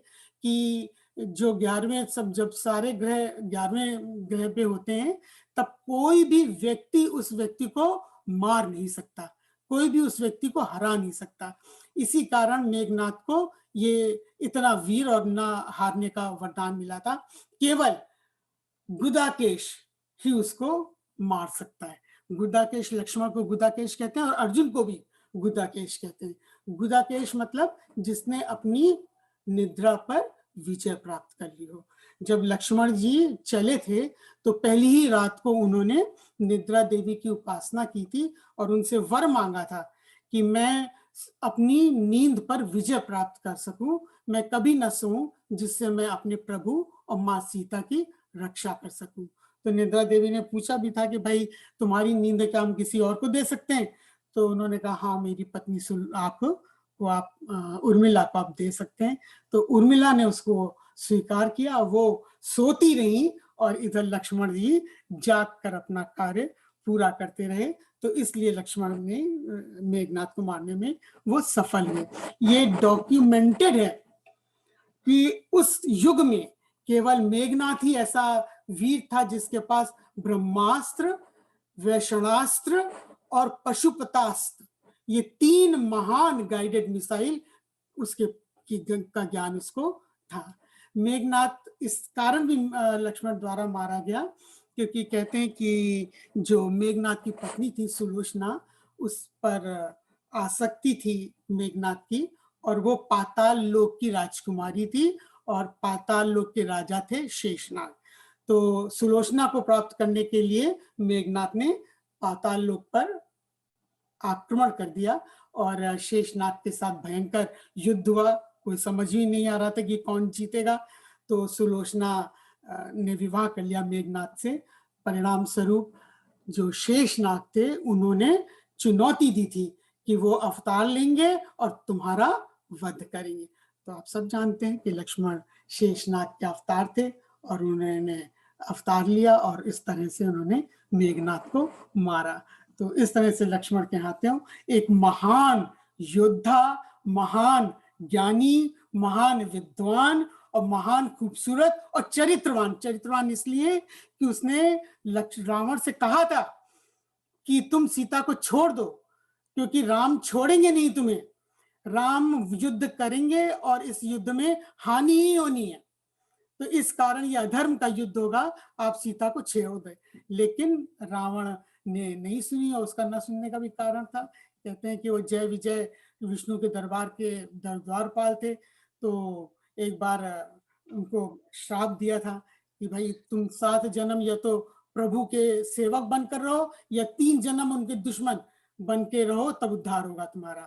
कि जो 11वें सब, जब सारे ग्रह 11वें ग्रह पे होते हैं तब कोई भी व्यक्ति उस व्यक्ति को मार नहीं सकता, कोई भी उस व्यक्ति को हरा नहीं सकता। इसी कारण मेघनाथ को ये इतना वीर और ना हारने का वरदान मिला था। केवल गुदाकेश ही उसको मार सकता है। गुदाकेश, लक्ष्मण को गुदाकेश कहते हैं और अर्जुन को भी गुदाकेश कहते हैं। गुदाकेश मतलब जिसने अपनी निद्रा पर विजय प्राप्त कर ली हो। जब लक्ष्मण जी चले थे तो पहली ही रात को उन्होंने निद्रा देवी की उपासना की थी और उनसे वर मांगा था कि मैं अपनी नींद पर विजय प्राप्त कर सकूं, मैं कभी न सोऊं, जिससे मैं अपने प्रभु और माँ सीता की रक्षा कर सकूं। तो निद्रा देवी ने पूछा भी था कि भाई तुम्हारी नींद क्या हम किसी और को दे सकते हैं? तो उन्होंने कहा हाँ, मेरी पत्नी उर्मिला को आप दे सकते हैं। तो उर्मिला ने उसको स्वीकार किया, वो सोती रही और इधर लक्ष्मण जी जाग कर अपना कार्य पूरा करते रहे। तो इसलिए लक्ष्मण ने मेघनाथ को मारने में वो सफल हुए। ये डॉक्यूमेंटेड है कि उस युग में केवल मेघनाथ ही ऐसा वीर था जिसके पास ब्रह्मास्त्र, वैष्णास्त्र और पशुपतास्त्र, ये 3 महान गाइडेड मिसाइल का ज्ञान उसको था। मेघनाथ इस कारण भी लक्ष्मण द्वारा मारा गया क्योंकि कहते हैं कि जो मेघनाथ की पत्नी थी सुलोचना, उस पर आसक्ति थी मेघनाथ की और वो पाताल लोक की राजकुमारी थी और पाताल लोक के राजा थे शेषनाग। तो सुलोचना को प्राप्त करने के लिए मेघनाथ ने पाताल लोक पर आक्रमण कर दिया और शेषनाग के साथ भयंकर युद्ध हुआ। कोई समझ ही नहीं आ रहा था कि कौन जीतेगा। तो सुलोचना ने विवाह कर लिया मेघनाथ से। परिणाम स्वरूप जो शेषनाग थे उन्होंने चुनौती दी थी कि वो अवतार लेंगे और तुम्हारा वध करेंगे। तो आप सब जानते हैं कि लक्ष्मण शेषनाग के अवतार थे और उन्होंने अवतार लिया और इस तरह से उन्होंने मेघनाथ को मारा। तो इस तरह से लक्ष्मण के हाथों एक महान योद्धा, महान ज्ञानी, महान विद्वान और महान खूबसूरत और चरित्रवान इसलिए कि उसने रावण से कहा था कि तुम सीता को छोड़ दो क्योंकि राम छोड़ेंगे नहीं तुम्हें, राम युद्ध करेंगे और इस युद्ध में हानि ही होनी है। तो इस कारण ये अधर्म का युद्ध होगा, आप सीता को छोड़ दे। लेकिन रावण ने नहीं सुनी और उसका न सुनने का भी कारण था, कहते हैं कि वो जय विजय विष्णु के दरबार के द्वारपाल थे। तो एक बार उनको श्राप दिया था कि भाई तुम 7 जन्म या तो प्रभु के सेवक बनकर रहो या 3 जन्म उनके दुश्मन बन के रहो, तब उद्धार होगा तुम्हारा।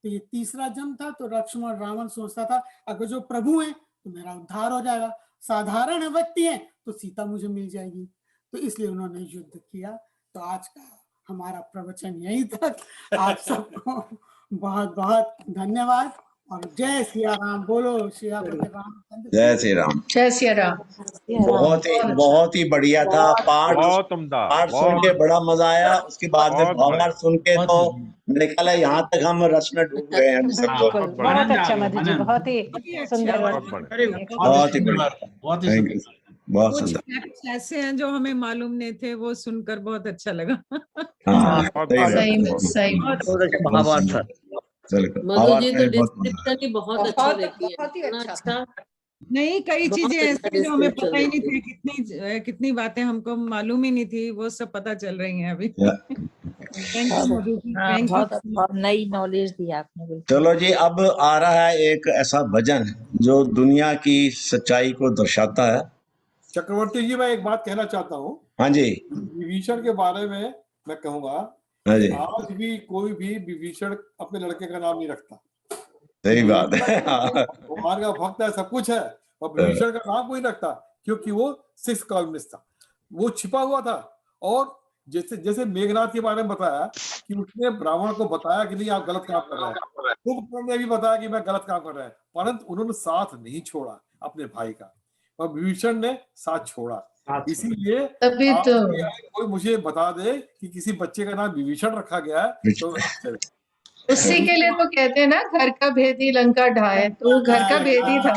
तो ये तीसरा जन्म था। तो लक्ष्मण रावण सोचता था अगर जो प्रभु है तो मेरा उद्धार हो जाएगा, साधारण व्यक्ति है तो सीता मुझे मिल जाएगी। तो इसलिए उन्होंने युद्ध किया। तो आज का हमारा प्रवचन यहीं तक। आप सबको बहुत बहुत धन्यवाद और जय सिया राम। बोलो सियापति रामचंद्र की जय श्री राम। जय सिया राम। बहुत ही बढ़िया था पाठ। बहुत उम्दा, पाठ सुन के बड़ा मजा आया। उसके बाद में बहुत भावार्थ सुन के तो मेरे ख्याल है यहाँ तक हम रस में डूब गए हैं सब लोग। बहुत अच्छा मधु जी, बहुत ही सुंदर। बहुत ही बढ़िया, थैंक यू, बहुत कुछ सुंदर। फैक्ट्स ऐसे हैं जो हमें मालूम नहीं थे, वो सुनकर बहुत अच्छा लगा। हाँ, बहुत सही सही में, सही में। बात। महाभारत था। बिल्कुल मधु आवाज जी में तो बहुत मजा डिस्क्रिप्शन ही बहुत अच्छा देती है, बहुत ही इतना अच्छा अच्छा, नहीं, कई बहुत चीजें अच्छा ऐसी हैं जो हमें description पता ही नहीं देती है। थी, कितनी कितनी बातें हमको मालूम ही नहीं थी, वो सब पता चल रही हैं अभी। आया। थैंक यू मधु जी, हाँ, थैंक बहुत यू। बहुत नई नॉलेज दी आपने, बिल्कुल। चलो जी, अब आ रहा है एक ऐसा भजन जो दुनिया की सच्चाई को दर्शाता है। चक्रवर्ती जी, मैं एक बात कहना चाहता हूँ। हाँ जी, विभीषण के बारे में मैं कहूंगा हाँ कि जी, आज भी कोई भी विभीषण अपने लड़के का नाम नहीं रखता। सही बात है। भगवान का भक्त है, सब कुछ है, और विभीषण का नाम कोई रखता, क्योंकि वो 6 कॉलमिस्ट था, वो छिपा हुआ था। और जैसे जैसे मेघनाथ के बारे में बताया कि उसने ब्राह्मण को बताया कि नहीं आप गलत काम कर रहे हैं, कुंभकर्ण ने भी बताया कि मैं गलत काम कर रहा है, परंतु उन्होंने साथ नहीं छोड़ा अपने भाई का, और विभीषण ने साथ छोड़ा। इसीलिए तभी आज तो भी अगर कोई मुझे बता दे कि किसी बच्चे का नाम विभीषण रखा गया है तो उसी के लिए तो कहते हैं ना, घर का भेदी लंका ढाए, तो वो घर का भेदी था।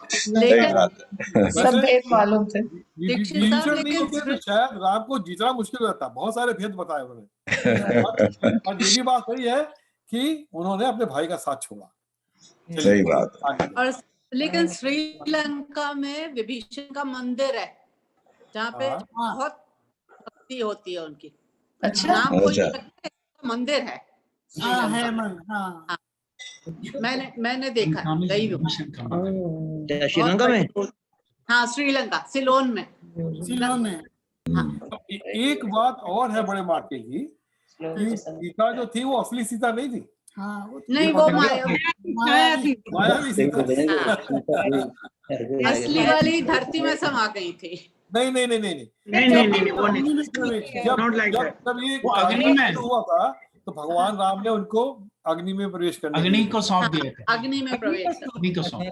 सही लेकिन बात है। सब भेद मालूम थे। दीक्षित साहब, विभीषण नहीं लेकिन होते तो शायद राम को जीतना मुश्किल रहता, बहुत सारे भेद बताए उन्होंने। और ये भी बात सही है कि उन्होंने अपने भाई का साथ छोड़ा। सही बात है। आगे और लेकिन श्रीलंका में विभीषण का मंदिर है जहाँ पे हाँ। बहुत भक्ति होती है उनकी। अच्छा, नाम कोई अच्छा। नहीं रखते, मंदिर है हाँ श्रीलंका है में। मन, हाँ। मैंने देखा है, गई हूँ। श्रीलंका में? हाँ, श्रीलंका, सिलोन में। सिलोन में। एक बात और है बड़े मार्के की, कि सीता जो थी वो असली सीता नहीं थी। हाँ, वो नहीं, वो माया थी। मायावी सीता। असली वाली धरती में समा गई थी। नहीं नहीं नहीं नहीं नहीं, वो नहीं। जब ये युद्ध हुआ था तो भगवान राम ने उनको अग्नि में प्रवेश करने अग्नि को सौंप दिया था। अग्नि में प्रवेश कर। अग्नि को सौंप।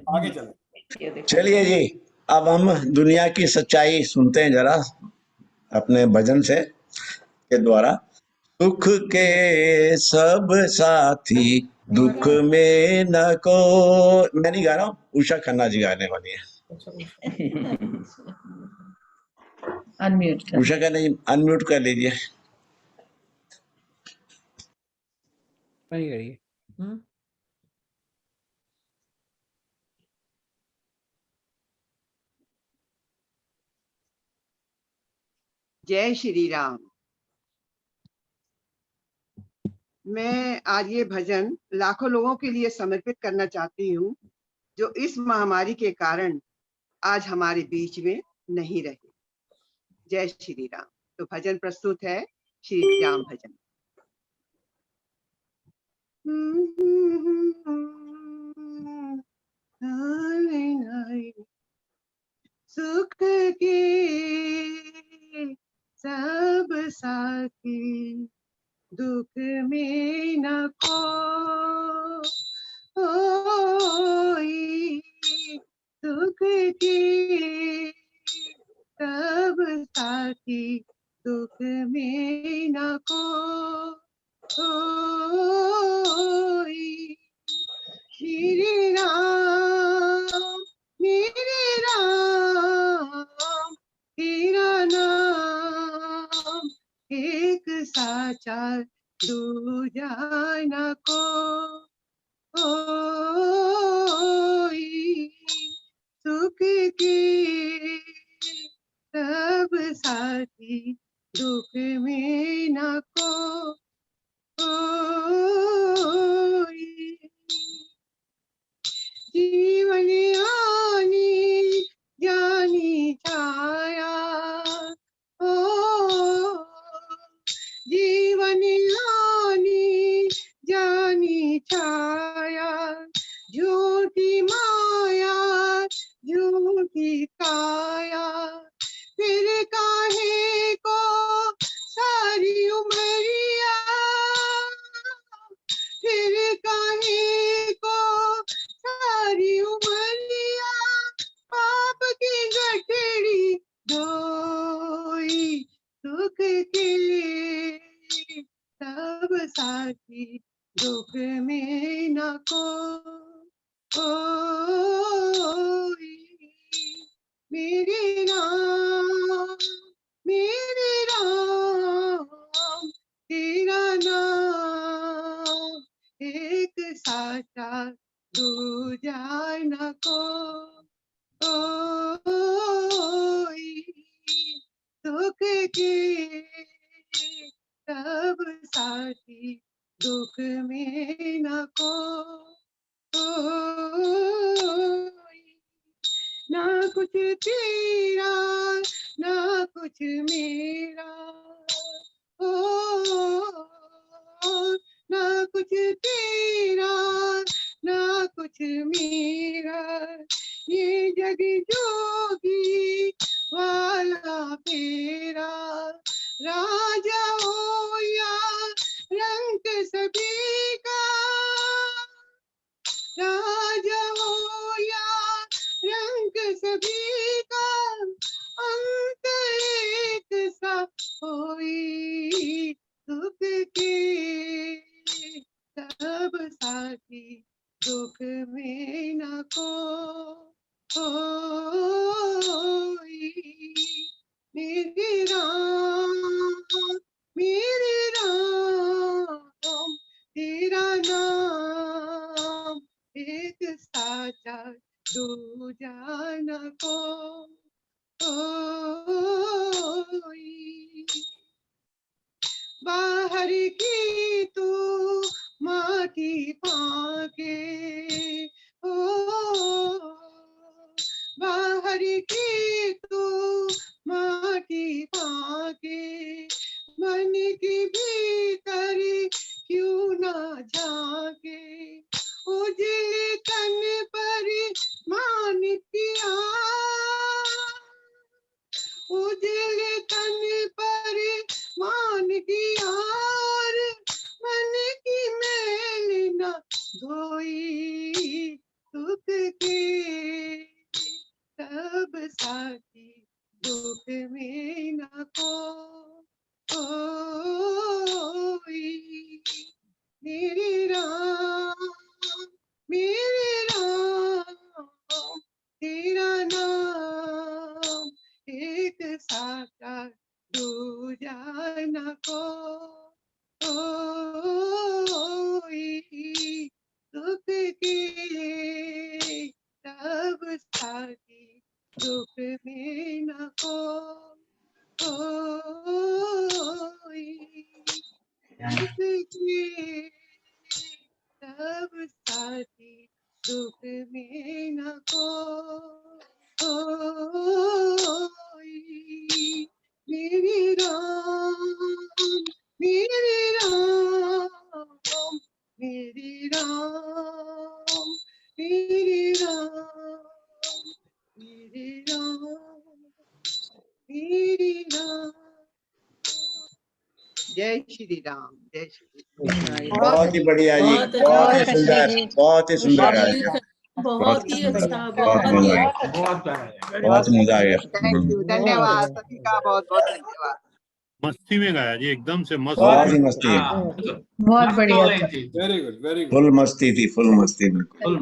आगे चले। चलिए जी, अब हम दुनिया की सच्चाई सुनते हैं जरा अपने भजन से के द्वारा। सुख के सब साथी दुख में न को, मैं नहीं गा रहा हूँ, उषा खन्ना जी गाने वाली है। अनम्यूट कर। उषा खन्ना जी अनम्यूट कर लीजिए। जय श्री राम। मैं आज ये भजन लाखों लोगों के लिए समर्पित करना चाहती हूँ जो इस महामारी के कारण आज हमारे बीच में नहीं रहे। जय श्री राम। तो भजन प्रस्तुत है, श्री राम भजन। सुख के सब साथी दुख में न कोई, सुख के सब साथी दुख में न कोई। श्री राम मेरे राम, तेरा नाम एक साचा दूजा न कोई। सुख के सब साथी दुख में न कोई। जीवन आनी जानी छाया, ओ जीवन आनी जानी दुख के सब साथी दुख में न कोई, ना कुछ तेरा ना कुछ मेरा, ओ ना कुछ तेरा ना कुछ मेरा, ये जग जोगी वाला फेरा, राजा हो या रंग सभी का, राजा हो या रंग सभी का, अंत एक सा होई, दुख के सब साथी दुख में न कोई, मेरे राम तेरा नाम एक साचा दूजा न कोई, बाहर की तू माटी पाके, ओ बाहर की तू माटी पाके, मन की भीतर क्यों ना झाके, उजले तन पर मान किया, उजले तन पर मान किया, मन की मैल न धोई, दुख के सब साथी दुख में न कोई, मेरे राम तेरा नाम एक साचा दूजा न कोई, दुख के सब साथी दुख में न कोई, दुख के सब साथी दुख में न कोई, मेरे राम मेरे राम मेरे राम मेरे राम मेरे राम मेरे राम। जय श्री राम, जय श्री राम। बहुत ही बढ़िया जी, बहुत ही सुंदर, बहुत ही सुंदर गाया। बहुत ही अच्छा, बहुत बहुत मजा ही आया, बहुत मजा आ गया। थैंक यू, धन्यवाद सभी का, बहुत बहुत धन्यवाद। मस्ती में गाया जी, एकदम से मस्त। बहुत ही मस्ती है, बहुत बढ़िया। Very good, very good. Full मस्ती थी, फुल मस्ती बिल्कुल।